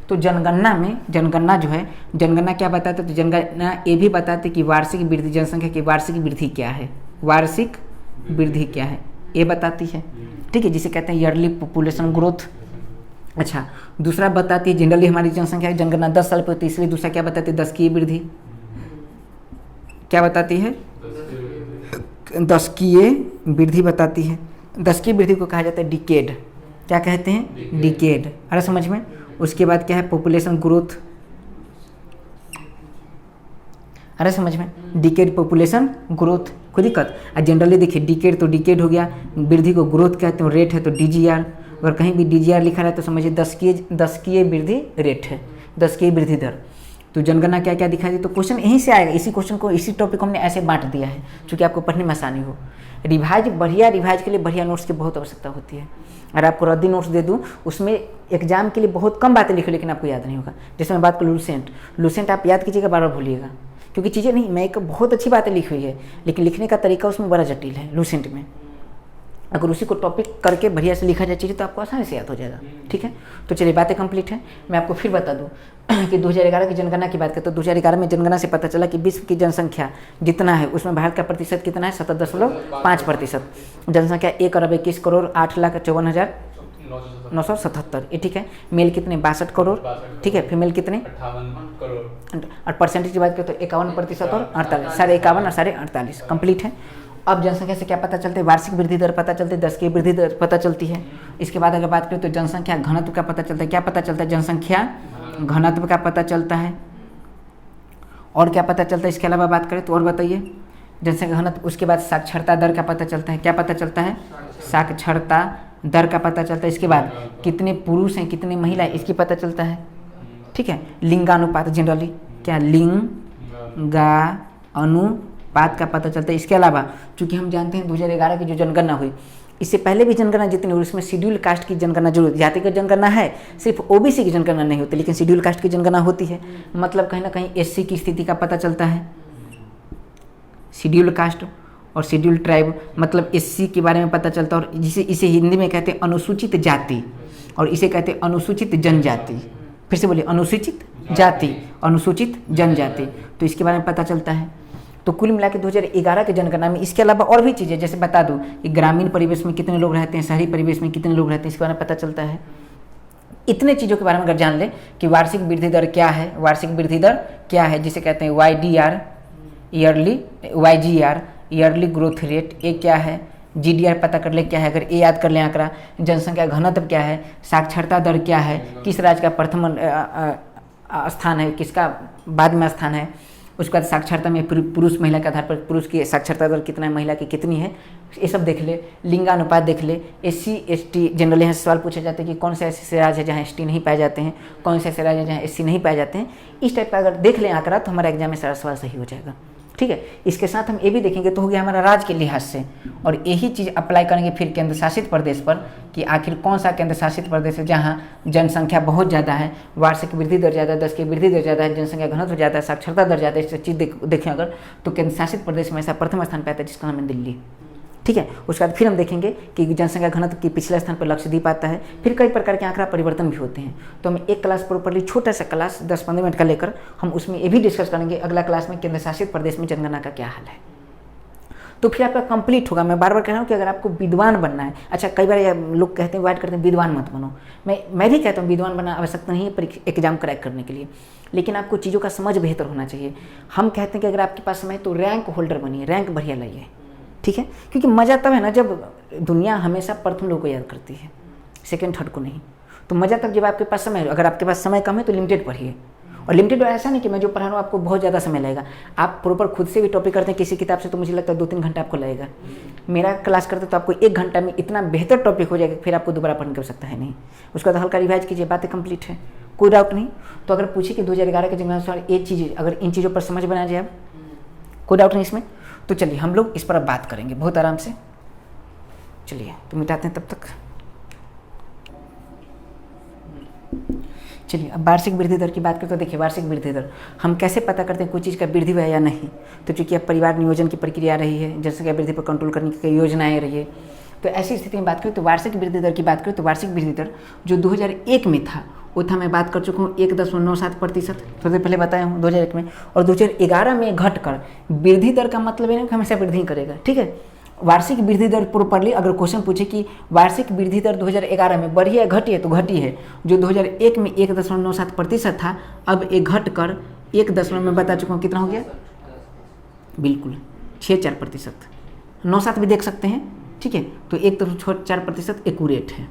तो जनगणना में, जनगणना जो है, जनगणना क्या बताते हैं, तो जनगणना ये भी बताते कि वार्षिक वृद्धि, जनसंख्या की वार्षिक वृद्धि क्या है, वार्षिक वृद्धि क्या है, ये बताती है, ठीक है, जिसे कहते हैं ईयरली पॉपुलेशन ग्रोथ। अच्छा, दूसरा बताती है जनरली हमारी जनसंख्या जनगणना 10 साल पर, तीसरी दूसरा क्या बताती है, दशकीय वृद्धि। क्या बताती है, दशकीय वृद्धि बताती है। दशकीय वृद्धि को कहा जाता है डिकेड। क्या कहते हैं, डिकेड। अरे समझ में। उसके बाद क्या है, पॉपुलेशन ग्रोथ। अरे समझ में, डिकेड पॉपुलेशन ग्रोथ, कोई दिक्कत। और जनरली देखिए, डिकेड तो डिकेड हो गया, वृद्धि को ग्रोथ कहते हैं, रेट है तो डीजीआर। अगर कहीं भी डीजीआर लिखा रहा है तो समझिए दशकीय वृद्धि रेट है, दशकीय वृद्धि दर। तो जनगणना क्या क्या दिखाई दी, तो क्वेश्चन यहीं से आएगा। इसी क्वेश्चन को, इसी टॉपिक को हमने ऐसे बांट दिया है क्योंकि आपको पढ़ने में आसानी हो। रिवाइज के लिए बढ़िया नोट्स की बहुत आवश्यकता होती है। अगर आपको रद्दी नोट्स दे दूं, उसमें एग्जाम के लिए बहुत कम बातें लिखो, लेकिन आपको याद नहीं होगा। जैसे मैं बात करूँ लूसेंट आप याद कीजिएगा, बार बार भूलिएगा, क्योंकि चीज़ें नहीं, मैं एक बहुत अच्छी बातें लिखी हुई है, लेकिन लिखने का तरीका उसमें बड़ा जटिल है लूसेंट में। अगर उसी को टॉपिक करके बढ़िया से लिखा जाए चीज़ें तो आपको आसानी से याद हो जाएगा। ठीक है, तो चलिए बातें कंप्लीट है। मैं आपको फिर बता दूं कि 2011 की जनगणना की बात करें तो 2011 में जनगणना से पता चला कि विश्व की जनसंख्या जितना है उसमें भारत का प्रतिशत कितना है, 70.5%। जनसंख्या 1,61,51,977। ये ठीक है। मेल कितने, 62 करोड़। ठीक है, फीमेल कितने, 58 करोड़। और परसेंटेज की बात करें तो 51% और 48, 51.5 और 48 कंप्लीट है। अब जनसंख्या से क्या पता चलता है, वार्षिक वृद्धि दर पता चलती है, 10 की वृद्धि दर पता चलती है। इसके बाद अगर बात करें तो जनसंख्या घनत्व का पता चलता है। क्या पता चलता है, जनसंख्या घनत्व का पता चलता है। और क्या पता चलता है इसके अलावा बात करें तो, और बताइए, जनसंख्या घनत्व। उसके बाद साक्षरता दर का पता चलता है। क्या पता चलता है, साक्षरता दर का पता चलता है। इसके बाद कितने पुरुष हैं कितने महिला है इसकी पता चलता है। ठीक है, लिंगानुपात, जनरली क्या, लिंगानुपात का पता चलता है। इसके अलावा चूंकि हम जानते हैं 2011 की जो जनगणना हुई, इससे पहले भी जनगणना जितनी हुई उसमें शेड्यूल कास्ट की जनगणना जरूर, जातिगत जनगणना है, सिर्फ ओबीसी की जनगणना नहीं होती, लेकिन शेड्यूल कास्ट की जनगणना होती है। मतलब कहीं ना कहीं एससी की स्थिति का पता चलता है। शेड्यूल कास्ट और शेड्यूल ट्राइब मतलब एससी के बारे में पता चलता है, और इसे हिंदी में कहते हैं अनुसूचित जाति, और इसे कहते हैं अनुसूचित जनजाति। फिर से बोलिए, अनुसूचित जाति, अनुसूचित जनजाति, तो इसके बारे में पता चलता है। तो कुल मिला के 2011 के जनगणना में इसके अलावा और भी चीज़ें, जैसे बता दूं कि ग्रामीण परिवेश में कितने लोग रहते हैं, शहरी परिवेश में कितने लोग रहते हैं, इसके बारे में पता चलता है। इतने चीज़ों के बारे में अगर जान ले कि वार्षिक वृद्धि दर क्या है, वार्षिक वृद्धि दर क्या है, जिसे कहते हैं YDR, yearly, YGR, yearly growth rate, ये क्या है, GDR पता कर ले क्या है, अगर ये याद कर ले आंकड़ा, जनसंख्या घनत्व क्या है, साक्षरता दर क्या है, किस राज्य का प्रथम स्थान है, किसका बाद में स्थान है। उसके बाद साक्षरता में पुरुष महिला के आधार पर पुरुष की साक्षरता दर कितना है, महिला की कितनी है, ये सब देख ले। लिंगानुपात देख ले। SC ST जनरली यहाँ से सवाल पूछे जाते हैं कि कौन से ऐसे राज्य है जहाँ ST नहीं पाए जाते हैं, कौन से ऐसे राज्य है जहाँ SC नहीं पाए जाते हैं। इस टाइप का अगर देख लें आंकड़ा तो हमारा एग्जाम में सारा सवाल सही हो जाएगा। ठीक है, इसके साथ हम ये भी देखेंगे तो हो गया हमारा राज्य के लिहाज से, और यही चीज़ अप्लाई करेंगे फिर केंद्र शासित प्रदेश पर कि आखिर कौन सा केंद्र शासित प्रदेश है जहाँ जनसंख्या बहुत ज़्यादा है, वार्षिक वृद्धि दर ज़्यादा है, 10 की वृद्धि दर ज़्यादा है, जनसंख्या घनत्व ज़्यादा है, साक्षरता दर ज़्यादा है। इस चीज़ देखें अगर तो केंद्र शासित प्रदेश में ऐसा प्रथम स्थान पर आता है जिसका नाम है दिल्ली। ठीक है, उसके बाद फिर हम देखेंगे कि जनसंख्या घनत्व की पिछले स्थान पर लक्षद्वीप आता है। फिर कई प्रकार के आंकड़ा परिवर्तन भी होते हैं, तो हम एक क्लास प्रॉपरली छोटा सा क्लास 10-15 मिनट का लेकर हम उसमें ये भी डिस्कस करेंगे अगला क्लास में केंद्र शासित प्रदेश में जनगणना का क्या हाल है। तो फिर आपका कंप्लीट होगा। मैं बार बार कह रहा हूँ कि अगर आपको विद्वान बनना है, अच्छा कई बार लोग कहते हैं, वाइट करते हैं विद्वान मत बनो, मैं भी कहता हूँ विद्वान बनना आवश्यकता नहीं है एग्जाम क्रैक करने के लिए, लेकिन आपको चीज़ों का समझ बेहतर होना चाहिए। हम कहते हैं कि अगर आपके पास समय है तो रैंक होल्डर बनिए, रैंक बढ़िया लाइए। ठीक है, क्योंकि मज़ा तब है ना जब दुनिया हमेशा प्रथम लोग को याद करती है, सेकंड थर्ड को नहीं। तो मज़ा तब जब आपके पास समय है। अगर आपके पास समय कम है तो लिमिटेड पढ़िए, और लिमिटेड ऐसा नहीं कि मैं जो पढ़ा रहा हूँ आपको बहुत ज़्यादा समय लगेगा। आप प्रॉपर खुद से भी टॉपिक करते हैं किसी किताब से तो मुझे लगता है 2-3 घंटा आपको लगेगा। मेरा क्लास करते तो आपको 1 घंटा में इतना बेहतर टॉपिक हो जाएगा, फिर आपको दोबारा पढ़ने की आवश्यकता है नहीं। उसके बाद हल्का रिवाइज कीजिए, बातें कंप्लीट है, कोई डाउट नहीं। तो अगर पूछे कि 2011 के जनगणना ये चीज़, अगर इन चीज़ों पर समझ बना जाए, कोई डाउट नहीं इसमें, तो चलिए हम लोग इस पर अब बात करेंगे बहुत आराम से। चलिए तो मिटाते हैं तब तक। चलिए अब वार्षिक वृद्धि दर की बात करें तो देखिए, वार्षिक वृद्धि दर हम कैसे पता करते हैं कोई चीज़ का वृद्धि हुआ है या नहीं। तो चूँकि अब परिवार नियोजन की प्रक्रिया रही है, जनसंख्या वृद्धि पर कंट्रोल करने की योजनाएं रही है, तो ऐसी स्थिति में बात करें तो वार्षिक वृद्धि दर की बात करें तो वार्षिक वृद्धि दर जो 2001 में था वो था, मैं बात कर चुका हूँ 1.97%, थोड़ी देर पहले बताया हूँ 2001 में। और 2011 में घटकर, वृद्धि दर का मतलब है ना कि हमेशा वृद्धि करेगा। ठीक है, वार्षिक वृद्धि दर प्रॉपरली अगर क्वेश्चन पूछे कि वार्षिक वृद्धि दर 2011 में बढ़ी है घटी है, तो घटी है। जो 2001 में 1.97% था, अब ये घटकर 1 में बता चुका हूँ कितना हो गया, बिल्कुल 6-4%, 9-7 भी देख सकते हैं। ठीक है, तो 1.4% एक्यूरेट है।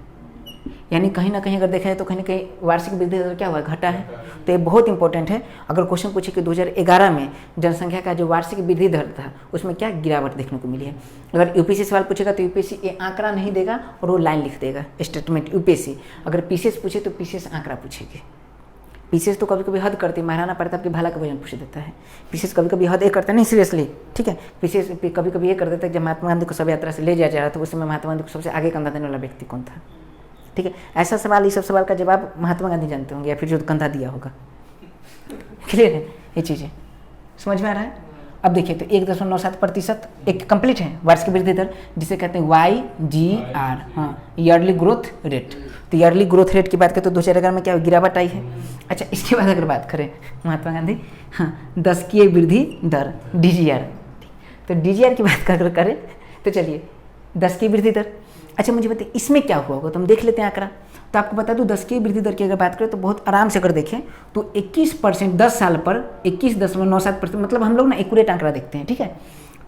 यानी कहीं ना कहीं अगर देखा है तो कहीं ना कहीं वार्षिक वृद्धि दर क्या हुआ, घटा है। तो ये बहुत इंपॉर्टेंट है। अगर क्वेश्चन पूछे कि 2011 में जनसंख्या का जो वार्षिक वृद्धि दर था उसमें क्या गिरावट देखने को मिली है, अगर यूपीएससी सवाल पूछेगा तो यूपीएससी ये आंकड़ा नहीं देगा और वो लाइन लिख देगा स्टेटमेंट यूपीएससी। अगर पीसीएस पूछे तो पीसीएस आंकड़ा पूछेगी। पीसीएस तो कभी कभी हद करती है, महाराणा प्रताप की भाला का वजन पूछ देता है। पीसीएस कभी कभी हद ये करता है, नहीं सीरियसली। ठीक है, पीसीएस कभी कभी ये कर देता है, जब महात्मा गांधी को शव यात्रा से ले जाया जा रहा था उस समय महात्मा गांधी को सबसे आगे कंधा देने वाला व्यक्ति कौन था। ठीक है, ऐसा सवाल, ये सब सवाल का जवाब महात्मा गांधी जानते होंगे या फिर जो कंधा दिया होगा। क्लियर है ये चीज़ें। समझ में आ रहा है? अब देखिए तो 1.97% एक कंप्लीट है वार्षिक वृद्धि दर, जिसे कहते हैं YGR, हाँ, ईयरली ग्रोथ रेट। तो ईयरली ग्रोथ रेट की बात करें तो 2011 में क्या गिरावट आई है। अच्छा, इसके बाद अगर बात करें महात्मा गांधी, हाँ, दशकीय वृद्धि दर DGR, तो DGR की बात अगर करें तो चलिए दशकीय वृद्धि दर। अच्छा मुझे बताइए इसमें क्या हुआ होगा, तो हम देख लेते हैं आंकड़ा। तो आपको बता दूं दशकीय वृद्धि दर की अगर बात करें तो बहुत आराम से अगर देखें तो 21%, 10 साल पर 21.97%, मतलब हम लोग ना एक्यूरेट आंकड़ा देखते हैं, ठीक है।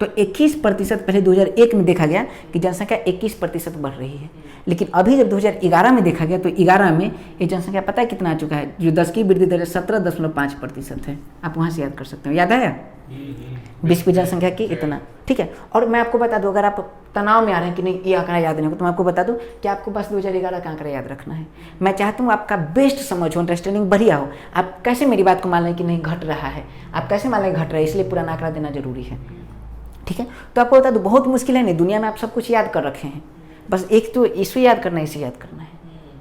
तो 21% पहले 2001 में देखा गया कि जनसंख्या 21% बढ़ रही है, लेकिन अभी जब 2011 में देखा गया तो 11 में ये जनसंख्या पता है कितना आ चुका है, जो दशकीय वृद्धि दर 17.5% है। आप वहाँ से याद कर सकते हो, याद आया विश्व की जनसंख्या की इतना, ठीक है। और मैं आपको बता दूं अगर आप तनाव में आ रहे हैं कि नहीं ये आंकड़ा याद नहीं होगा, तो मैं आपको बता दूं कि आपको बस 2011 का आंकड़ा याद रखना है। मैं चाहता हूँ आपका बेस्ट समझ हो, अंडरस्टैंडिंग बढ़िया हो। आप कैसे मेरी बात को मान लें कि नहीं घट रहा है, आप कैसे मान लें घट रहा है, इसलिए पुराना आंकड़ा देना जरूरी है, ठीक है। तो आपको बता दूं बहुत मुश्किल है नहीं, दुनिया में आप सब कुछ याद कर रखे हैं, बस एक तो इसे याद करना है, इसे याद करना है,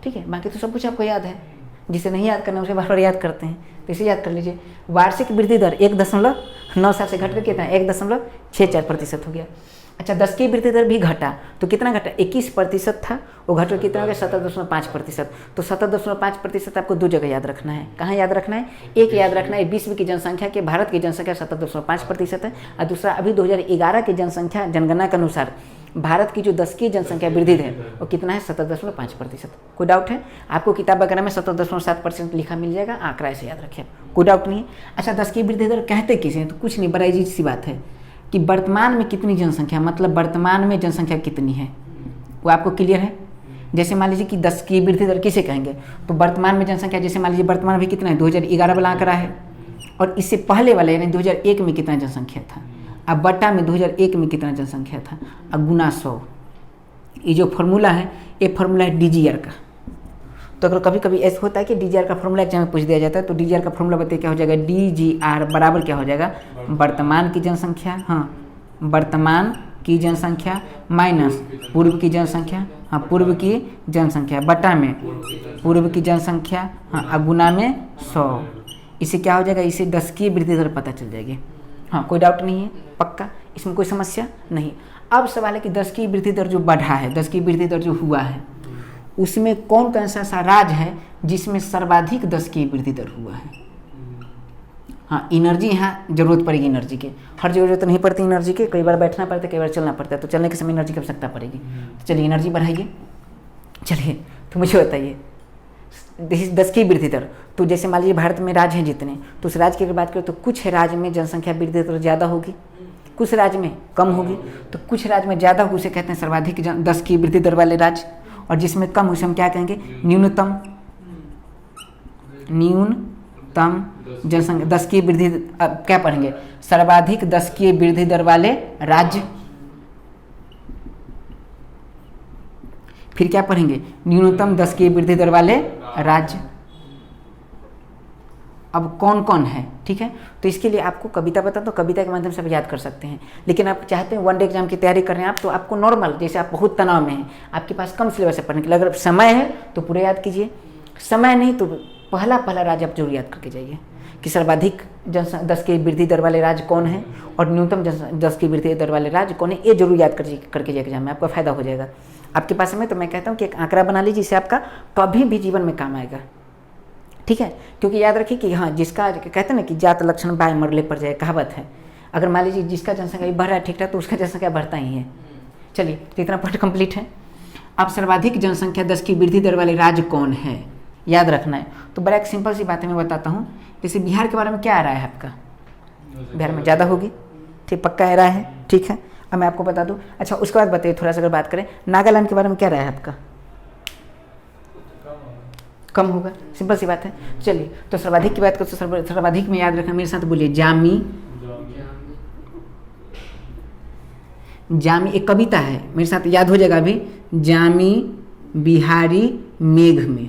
ठीक है। बाकी तो सब कुछ आपको याद है, जिसे नहीं याद करना उसे बार बार याद करते हैं, तो इसे याद कर लीजिए। वार्षिक वृद्धि दर 1.97 से घट कर कितना 1.64% हो गया। अच्छा दशकीय वृद्धि दर भी घटा, तो कितना घटा 21% था, वो घट कर कितना हो गया 17.5%। तो 17.5% आपको दो जगह याद रखना है। कहाँ याद रखना है? एक याद रखना है विश्व की जनसंख्या के, भारत की जनसंख्या 17.5% है, और दूसरा अभी 2011 की जनसंख्या जनगणना के अनुसार भारत की जो दशकीय जनसंख्या वृद्धि है वो कितना है 17.5%। कोई डाउट है? आपको किताब वगैरह में 17.7% लिखा मिल जाएगा, आंकड़ा ऐसे याद रखिए, कोई डाउट नहीं है। अच्छा दशकीय वृद्धि दर कहते किसे हैं? तो कुछ नहीं, बड़ा इजी सी बात है कि वर्तमान में कितनी जनसंख्या, मतलब वर्तमान में जनसंख्या कितनी है, वो आपको क्लियर है। जैसे मान लीजिए कि दशकीय वृद्धि दर किसे कहेंगे, तो वर्तमान में जनसंख्या, जैसे मान लीजिए वर्तमान में कितना है 2011 वाला आंकड़ा है, और इससे पहले वाले यानी 2001 में कितना जनसंख्या था, अब बट्टा में 2001 में कितना जनसंख्या था, अब गुना 100। ये जो फॉर्मूला है ये फॉर्मूला है DGR का। तो अगर कभी कभी ऐसा होता है कि DGR का फॉर्मूला एग्जाम में पूछ दिया जाता है, तो DGR का फॉर्मूला बताइए क्या हो जाएगा, DGR बराबर क्या हो जाएगा, वर्तमान की जनसंख्या, हाँ वर्तमान की जनसंख्या माइनस पूर्व की जनसंख्या, हाँ पूर्व की जनसंख्या बटा में पूर्व की जनसंख्या, हाँ अब गुना में 100। इसे क्या हो जाएगा, इसे दशकीय वृद्धि दर पता चल जाएगी। हाँ कोई डाउट नहीं है, पक्का, इसमें कोई समस्या नहीं। अब सवाल है कि दशकीय वृद्धि दर जो बढ़ा है, दशकीय वृद्धि दर जो हुआ है, उसमें कौन कौन सा ऐसा राज्य है जिसमें सर्वाधिक दशकीय वृद्धि दर हुआ है। हाँ एनर्जी, यहाँ जरूरत पड़ेगी एनर्जी की, हर जरूरत नहीं पड़ती एनर्जी की, कई बार बैठना पड़ता है, कई बार चलना पड़ता है, तो चलने के समय एनर्जी की आवश्यकता पड़ेगी। तो चलिए एनर्जी बढ़ाइए। चलिए तो मुझे बताइए दशकीय वृद्धि दर, तो जैसे मान लीजिए भारत में राज्य हैं जितने, तो उस राज्य की अगर बात करें तो कुछ राज्य में जनसंख्या वृद्धि दर ज़्यादा होगी, कुछ राज्य में कम होगी। तो कुछ राज्य में ज़्यादा होगी उसे कहते हैं सर्वाधिक दशकीय वृद्धि दर वाले राज्य, और जिसमें कम उसे हम क्या कहेंगे, न्यूनतम जनसंख्या दशकीय वृद्धि। अब क्या पढ़ेंगे, सर्वाधिक दशकीय वृद्धि दर वाले राज्य, फिर क्या पढ़ेंगे, न्यूनतम दशकीय वृद्धि दर वाले राज्य। अब कौन कौन है, ठीक है। तो इसके लिए आपको कविता बता दो, कविता के माध्यम से आप याद कर सकते हैं। लेकिन आप चाहते हैं वन डे एग्जाम की तैयारी कर रहे हैं आप, तो आपको नॉर्मल, जैसे आप बहुत तनाव में हैं, आपके पास कम सिलेबस है पढ़ने के लिए, अगर समय है तो पूरे याद कीजिए, समय नहीं तो पहला राज्य आप जरूर याद करके जाइए कि सर्वाधिक दशकीय वृद्धि दर वाले राज्य कौन है और न्यूनतम दशकीय वृद्धि दर वाले राज्य कौन है, ये जरूर याद करके जाइए एग्जाम में, आपका फायदा हो जाएगा। आपके पास में तो मैं कहता हूँ कि एक आंकड़ा बना लीजिए, जिससे आपका कभी भी जीवन में काम आएगा, ठीक है। क्योंकि याद रखिए कि हाँ जिसका कहते हैं ना कि जात लक्षण बाय मरले पर जाए, कहावत है। अगर मान लीजिए जिसका जनसंख्या बढ़ रहा है ठीक ठाक, तो उसका जनसंख्या बढ़ता ही है। चलिए तो इतना पॉइंट कंप्लीट है। अब सर्वाधिक जनसंख्या दशकीय वृद्धि दर वाले राज्य कौन है, याद रखना है। तो बड़ा एक सिंपल सी बात है, मैं बताता हूँ। जैसे बिहार के बारे में क्या आ रहा है आपका, बिहार में ज़्यादा होगी, ठीक, पक्का आ रहा है, ठीक है। अब मैं आपको बता दूँ। अच्छा उसके बाद बताइए थोड़ा सा अगर बात करें नागालैंड के बारे में क्या रहा है आपका, कम होगा, सिंपल सी बात है। चलिए तो सर्वाधिक की बात करें तो सर्वाधिक में याद रखना, मेरे साथ बोलिए जामी। जामी एक कविता है, मेरे साथ याद हो जाएगा अभी, जामी बिहारी मेघ में।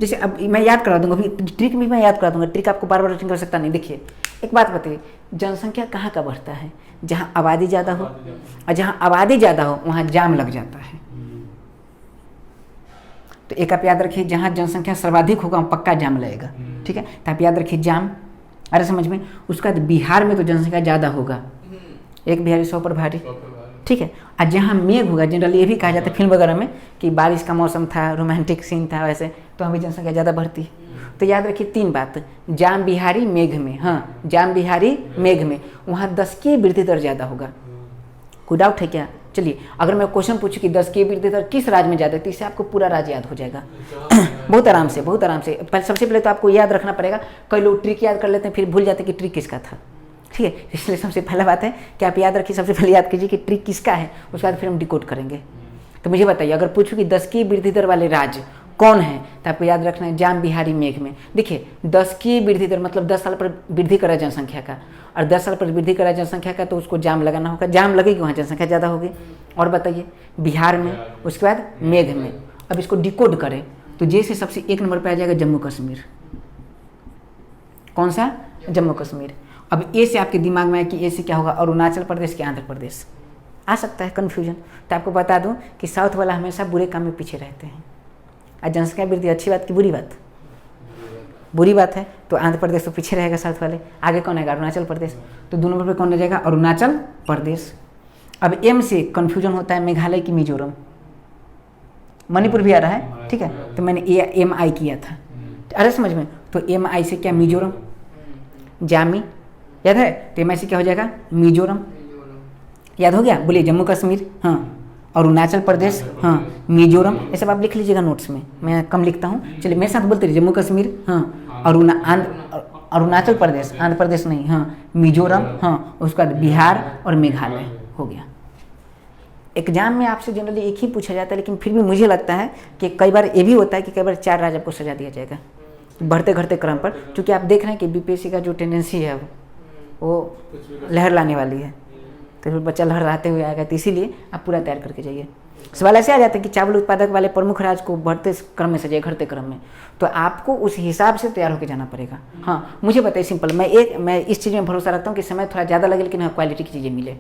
जैसे अब मैं याद करा दूंगा, अभी ट्रिक भी मैं याद करा दूंगा, ट्रिक आपको बार बार रटने की आवश्यकता नहीं। देखिए एक बात बताइए, जनसंख्या कहाँ का बढ़ता है, जहाँ आबादी ज़्यादा हो, और जहाँ आबादी ज़्यादा हो वहाँ जाम लग जाता है। तो एक आप याद रखिए, जहाँ जनसंख्या सर्वाधिक होगा वहाँ पक्का जाम लगेगा, ठीक ठीक है, तो आप याद रखिए जाम, अरे समझ में। उसके बाद बिहार में तो जनसंख्या ज़्यादा होगा, एक बिहारी 100 पर भारी, ठीक है। और जहाँ मेघ होगा, जनरली ये भी कहा जाता है फिल्म वगैरह में कि बारिश का मौसम था, रोमांटिक सीन था, वैसे तो हमें जनसंख्या ज़्यादा बढ़ती है। तो याद रखिए 3 बात, जाम बिहारी मेघ में, हाँ जाम बिहारी मेघ में वहाँ 10 की वृद्धि दर ज़्यादा होगा। कोई डाउट है क्या? चलिए, अगर मैं क्वेश्चन पूछूं कि 10 की वृद्धि दर किस राज्य में ज़्यादा है, तो इससे आपको पूरा राज्य याद हो जाएगा बहुत आराम से, बहुत आराम से। सबसे पहले तो आपको याद रखना पड़ेगा, कई लोग ट्रिक याद कर लेते हैं फिर भूल जाते हैं कि ट्रिक किसका था, ठीक है। इसलिए सबसे पहला बात है कि आप याद रखिए, सबसे पहले याद कीजिए कि ट्रिक किसका है, उसके बाद फिर हम डिकोड करेंगे। तो मुझे बताइए, अगर पूछूं कि 10 की वृद्धि दर वाले राज्य कौन है, तो आपको याद रखना है जाम बिहारी मेघ में। देखिए 10 की वृद्धि दर मतलब 10 साल पर वृद्धि करा जनसंख्या का, और 10 साल पर वृद्धि करा जनसंख्या का, तो उसको जाम लगाना होगा, जाम लगेगी वहाँ जनसंख्या ज़्यादा होगी। और बताइए बिहार में, उसके बाद मेघ में। अब इसको डिकोड करें तो जैसे सबसे 1 नंबर पर आ जाएगा जम्मू कश्मीर। कौन सा? जम्मू कश्मीर। अब ए से आपके दिमाग में है कि ए से क्या होगा, अरुणाचल प्रदेश के आंध्र प्रदेश, आ सकता है कन्फ्यूजन। तो आपको बता दूं कि साउथ वाला हमेशा बुरे काम में पीछे रहते हैं। आज जनसंख्या वृद्धि अच्छी बात की बुरी बात? बुरी बात है, तो आंध्र प्रदेश तो पीछे रहेगा साउथ वाले। आगे कौन आएगा? अरुणाचल प्रदेश। तो 2 नंबर पर कौन रह जाएगा? अरुणाचल प्रदेश। अब एम से कन्फ्यूजन होता है मेघालय की मिजोरम, मणिपुर भी आ रहा है, ठीक है। तो मैंने एम आई किया था, अरे समझ में। तो एम आई से क्या? मिजोरम। जामी याद है, तो एम आई से क्या हो जाएगा? मिजोरम। याद हो गया? बोलिए जम्मू कश्मीर, हाँ, अरुणाचल प्रदेश, हाँ, मिजोरम। ये सब आप लिख लीजिएगा नोट्स में, मैं कम लिखता हूँ। चलिए मेरे साथ बोलते रहिए, जम्मू कश्मीर, हाँ, अरुणाचल प्रदेश, आंध्र प्रदेश नहीं, हाँ, मिजोरम, हाँ, उसके बाद बिहार और मेघालय हो गया। एग्जाम में आपसे जनरली एक ही पूछा जाता है, लेकिन फिर भी मुझे लगता है कि कई बार ये भी होता है कि कई बार 4 राज्य आपको सजा दिया जाएगा बढ़ते घटते क्रम पर, क्योंकि आप देख रहे हैं कि बीपीएससी का जो टेंडेंसी है वो लहर लाने वाली है। तो फिर बच्चा लहराते हुए आएगा, तो इसीलिए आप पूरा तैयार करके जाइए। सवाल ऐसे आ जाते हैं कि चावल उत्पादक वाले प्रमुख राज्य को बढ़ते क्रम में सजाए, घटते क्रम में, तो आपको उस हिसाब से तैयार होकर जाना पड़ेगा। हाँ मुझे बताइए सिंपल, मैं इस चीज़ में भरोसा रखता हूँ कि समय थोड़ा ज़्यादा लगे, लेकिन हाँ क्वालिटी की चीज़ें मिले।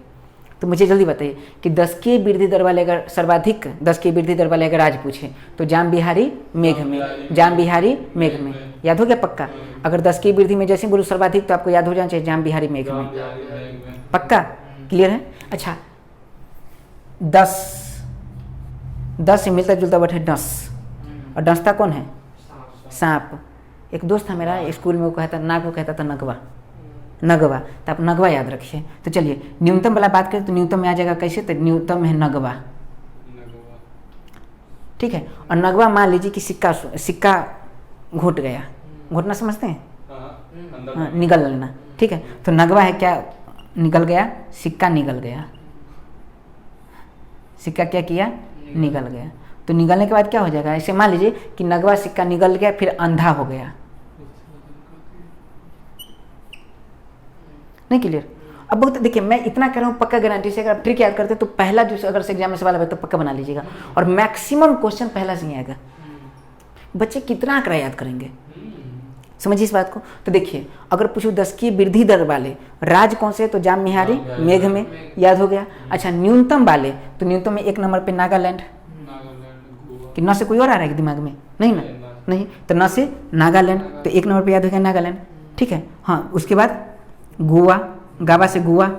तो मुझे जल्दी बताइए कि 10 की वृद्धि दर वाले अगर सर्वाधिक 10 की वृद्धि दर वाले अगर राज्य पूछे तो जाम बिहारी मेघ में, जाम बिहारी मेघ में। याद हो गया पक्का? अगर 10 की वृद्धि में जैसे बोलूँ सर्वाधिक, तो आपको याद हो जाना चाहिए जाम बिहारी मेघ में। पक्का? क्लियर है? अच्छा, 10 से मिलता जुलता वर्ड है डस, और डसता कौन है? सांप। एक दोस्त था मेरा स्कूल में, वो कहता नाग को कहता था नगवा, नगवा। तो आप नगवा याद रखिए। तो चलिए न्यूनतम वाला बात करें तो न्यूनतम में आ जाएगा कैसे? तो न्यूनतम है नगवा, ठीक है। और नगवा मान लीजिए कि सिक्का घुट गया, घुटना समझते हैं? हाँ, निगल लेना, ठीक है। तो नगवा है क्या? निकल गया, सिक्का निकल गया, सिक्का क्या किया? निकल गया। तो निकलने के बाद क्या हो जाएगा? ऐसे मान लीजिए कि नगवा सिक्का निकल गया, फिर अंधा हो गया। नहीं क्लियर? अब बहुत देखिए, मैं इतना कह रहा हूँ पक्का गारंटी से, अगर आप ट्रिक याद करते तो पहला जो अगर से एग्जाम में सवाल आए तो पक्का बना लीजिएगा, और मैक्सिमम क्वेश्चन पहला से ही आएगा। बच्चे कितना आंकड़ा याद करेंगे, समझिए इस बात को। तो देखिए अगर पूछूं 10 की वृद्धि दर वाले राज्य कौन से, तो जाम बिहारी मेघ में, याद हो गया। अच्छा न्यूनतम वाले, तो न्यूनतम में 1 नंबर पे नागालैंड। कि न से कोई और आ रहा है दिमाग में? नहीं ना, नहीं। तो न से नागालैंड, तो 1 नंबर पे याद हो गया नागालैंड, ठीक है। हाँ उसके बाद गोवा, गावा से गोवा,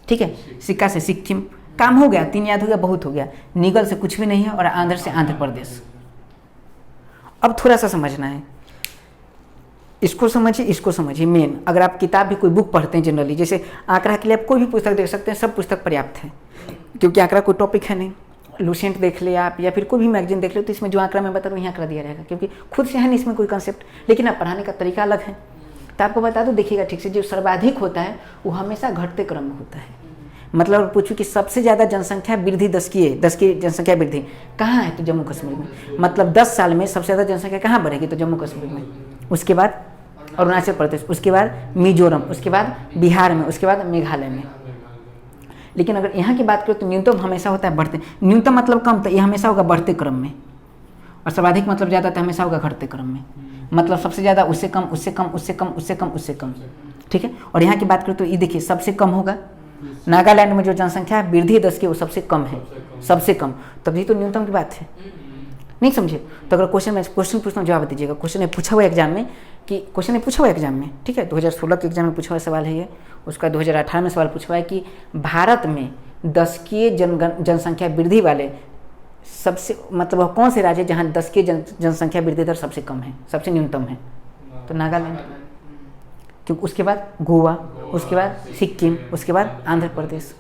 ठीक है। सिक्का से सिक्किम, काम हो गया, 3 याद हो गया, बहुत हो गया। निगल से कुछ भी नहीं है, और आंध्र से आंध्र प्रदेश। अब थोड़ा सा समझना है, इसको समझिए, इसको समझिए। मेन अगर आप किताब भी कोई बुक पढ़ते हैं जनरली, जैसे आंकड़ा के लिए आप कोई भी पुस्तक देख सकते हैं, सब पुस्तक पर्याप्त है, क्योंकि आंकड़ा कोई टॉपिक है नहीं। लूसेंट देख ले आप, या फिर कोई भी मैगजीन देख ले, तो इसमें जो आंकड़ा मैं बता रहा हूँ, आंकड़ा दिया रहेगा, क्योंकि खुद से है नहीं इसमें कोई कंसेप्ट, लेकिन आप पढ़ाने का तरीका अलग है। तो आपको बता दो, देखिएगा ठीक से, जो सर्वाधिक होता है वो हमेशा घटते क्रम में होता है। मतलब पूछूं कि सबसे ज़्यादा जनसंख्या वृद्धि 10 की है, 10 की जनसंख्या वृद्धि कहाँ है? तो जम्मू कश्मीर में। मतलब 10 साल में सबसे ज़्यादा जनसंख्या कहाँ बढ़ेगी? तो जम्मू कश्मीर में। उसके बाद अरुणाचल प्रदेश, उसके बाद मिजोरम, उसके बाद बिहार में, उसके बाद मेघालय में। लेकिन अगर यहाँ की बात करें तो न्यूनतम हमेशा होता है बढ़ते, न्यूनतम मतलब कम, तो ये हमेशा होगा बढ़ते क्रम में, और सर्वाधिक मतलब ज़्यादा, तो हमेशा होगा घटते क्रम में। मतलब सबसे ज़्यादा, उससे कम, उससे कम, उससे कम, उससे कम, उससे कम, ठीक है। और यहाँ की बात करें तो ये देखिए सबसे कम होगा, नागालैंड में जो जनसंख्या है वृद्धि 10 की, वो सबसे कम है, सबसे कम, तभी तो न्यूनतम की बात है। नहीं समझे? तो अगर क्वेश्चन पूछता हूँ जवाब दीजिएगा। क्वेश्चन ने पूछा हुआ एग्जाम में कि क्वेश्चन ने पूछा हुआ एग्जाम में, ठीक है, 2016 के एग्जाम में पूछा हुआ सवाल है ये। उसका 2018 में सवाल पूछा हुआ है कि भारत में दशकीय जनसंख्या वृद्धि वाले सबसे मतलब कौन से राज्य है जहाँ दशकीय जनसंख्या वृद्धि दर सबसे कम है, सबसे न्यूनतम है? तो नागालैंड, क्योंकि उसके बाद गोवा, उसके बाद सिक्किम, उसके बाद आंध्र प्रदेश।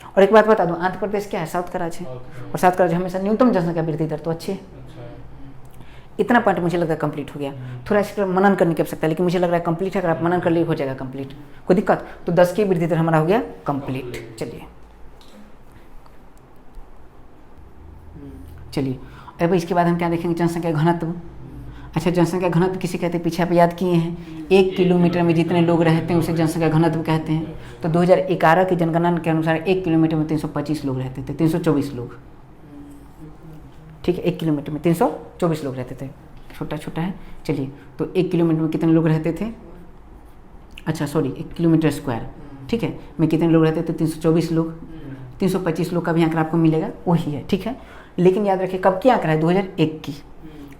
और एक बात बता दूं, आंध्र प्रदेश क्या है? साउथ का राज्य है, और साउथ का राज्य हमेशा न्यूनतम जनसंख्या वृद्धि दर तो अच्छी है। इतना पॉइंट मुझे लगता है कंप्लीट हो गया। थोड़ा इस पर मनन करने की आवश्यकता है, लेकिन मुझे लग रहा है कंप्लीट है। अगर आप मनन कर लिए हो जाएगा कंप्लीट, कोई दिक्कत? तो 10 की वृद्धि दर हमारा हो गया कंप्लीट। चलिए अब इसके बाद हम क्या देखेंगे? जनसंख्या घनत्व। अच्छा, जनसंख्या घनत्व किसे कहते हैं? पीछे आप याद किए हैं, 1 किलोमीटर में जितने लोग रहते हैं उसे जनसंख्या घनत्व कहते हैं। तो 2011 की जनगणना के अनुसार 1 किलोमीटर में 325 लोग रहते थे, 324 लोग, ठीक है, 1 किलोमीटर में 324 लोग रहते थे। छोटा छोटा है। चलिए, तो 1 किलोमीटर में कितने लोग रहते थे? अच्छा सॉरी, 1 किलोमीटर स्क्वायर, ठीक है, में कितने लोग रहते थे? 324 लोग। 325 लोग का भी आंकड़ा आपको मिलेगा, वही है, ठीक है। लेकिन याद रखिए कब की आंकड़ा है? 2001 की।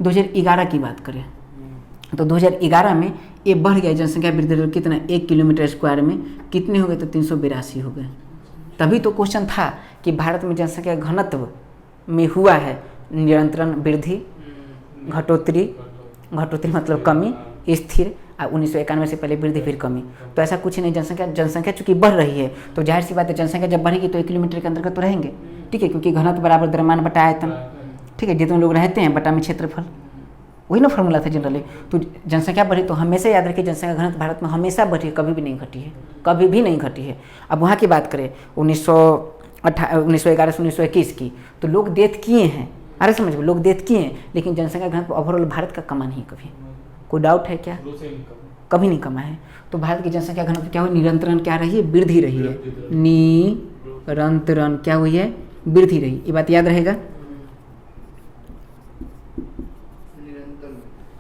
2011 की बात करें तो 2011 में ये बढ़ गया जनसंख्या वृद्धि दर कितना? 1 किलोमीटर स्क्वायर में कितने हो गए? तो 382 हो गए। तभी तो क्वेश्चन था कि भारत में जनसंख्या घनत्व में हुआ है निरंतर वृद्धि, घटोत्तरी मतलब कमी, स्थिर, और 1991 से पहले वृद्धि फिर कमी। तो ऐसा कुछ नहीं, जनसंख्या चूंकि बढ़ रही है तो जाहिर सी बात है जनसंख्या जब बढ़ेगी तो 1 किलोमीटर के अंतर्गत तो रहेंगे, ठीक है, क्योंकि घनत्व बराबर द्रव्यमान बटा आयतन, ठीक है, जितने लोग रहते हैं बटा में क्षेत्रफल, वही ना फॉर्मूला था जनरली। तो जनसंख्या बढ़ी तो हमेशा याद रखिए जनसंख्या घनत्व भारत में हमेशा बढ़ी है, कभी भी नहीं घटी है, कभी भी नहीं घटी है। अब वहाँ की बात करें 1911 से 1921 की, तो लोग डेथ किए हैं, अरे समझ लो, लोग डेथ किए हैं, लेकिन जनसंख्या घनत्व ओवरऑल भारत का कमा नहीं कभी। कोई डाउट है क्या? कभी नहीं कमा है। तो भारत की जनसंख्या घनत्व क्या हुई? निरंतरन क्या रही है? वृद्धि रही है। निरंतरन क्या हुई है? वृद्धि रही। ये बात याद रहेगा।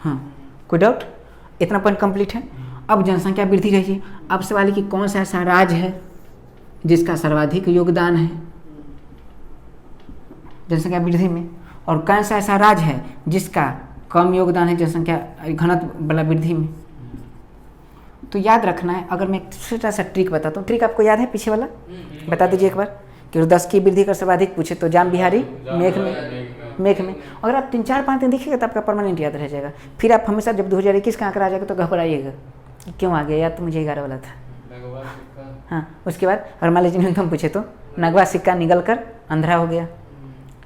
हाँ, कोई डाउट? इतना पॉइंट कंप्लीट है। अब जनसंख्या वृद्धि रही है। अब सवाल है कि कौन सा ऐसा राज्य है जिसका सर्वाधिक योगदान है जनसंख्या वृद्धि में, और कौन सा ऐसा राज्य है जिसका कम योगदान है जनसंख्या घनत्व वाला वृद्धि में। तो याद रखना है। अगर मैं एक छोटा सा ट्रिक बताता हूँ, ट्रिक आपको याद है पीछे वाला? बता दीजिए एक बार कि 10 की वृद्धि का सर्वाधिक पूछे तो जाम बिहारी मेघ में। अगर आप 3-4-5 दिन देखिएगा तो आपका परमानेंट याद रह जाएगा। फिर आप हमेशा जब 2021 का आंकड़ा आ जाएगा तो घबराइएगा, क्यों आ गया? याद तो मुझे 11 वाला था। हाँ, उसके बाद अगर मान लीजिए न्यूनतम पूछे तो नगवा सिक्का निगल कर अंधेरा हो गया,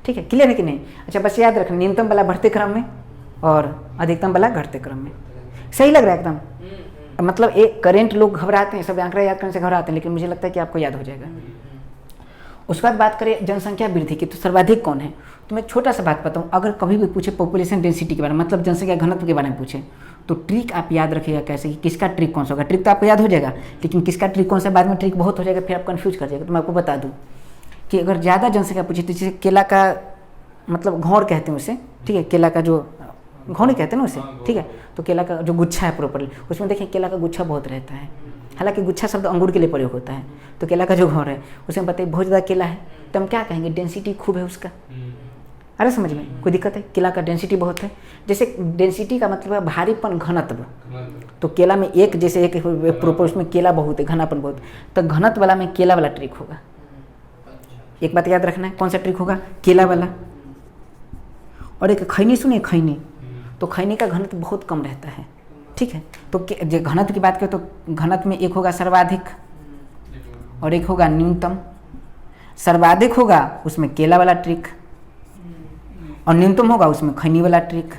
ठीक है, क्लियर है कि नहीं? अच्छा, बस याद रखना, न्यूनतम वाला बढ़ते क्रम में और अधिकतम वाला घटते क्रम में। सही लग रहा है एकदम? मतलब एक करेंट लोग घबराते हैं, सब आंकड़ा याद करने से घबराते हैं, लेकिन मुझे लगता है कि आपको याद हो जाएगा। उसके बाद बात करें जनसंख्या वृद्धि की, तो सर्वाधिक कौन है? तो मैं छोटा सा बात बताऊँ, अगर कभी भी पूछे पॉपुलेशन डेंसिटी के बारे में, मतलब जनसंख्या घनत्व के बारे में पूछे, तो ट्रिक आप याद रखिएगा कैसे कि किसका ट्रिक कौन सा होगा। ट्रिक तो आपको याद हो जाएगा, लेकिन किसका ट्रिक कौन सा बाद में ट्रिक बहुत हो जाएगा, फिर आप कन्फ्यूज कर जाएगा। तो मैं आपको बता दूँ कि अगर ज़्यादा जनसंख्या पूछे तो जैसे केला का मतलब घौर कहते हैं उसे, ठीक है, केला का जो घौर ही कहते हैं ना उसे, ठीक है, तो केला का जो गुच्छा है प्रॉपरली, उसमें देखिए केला का गुच्छा बहुत रहता है। हालांकि गुच्छा शब्द अंगूर के लिए प्रयोग होता है, तो केला का जो घौर है उसमें बताइए बहुत ज़्यादा केला है, तो हम क्या कहेंगे? डेंसिटी खूब है उसका। अरे समझ में कोई दिक्कत है? केला का डेंसिटी बहुत है। जैसे डेंसिटी का मतलब है भारीपन, घनत्व। तो केला में एक जैसे एक प्रोपर उसमें केला बहुत है, घनापन बहुत, तो घनत्व वाला में केला वाला ट्रिक होगा। एक बात याद रखना है, कौन सा ट्रिक होगा? केला वाला। और एक खैनी सुनिए, खैनी, तो खैनी का घनत्व बहुत कम रहता है, ठीक है। तो घनत्व की बात करें तो घनत्व में एक होगा सर्वाधिक और एक होगा न्यूनतम। सर्वाधिक होगा उसमें केला वाला ट्रिक और न्यूनतम होगा उसमें खैनी वाला ट्रिक।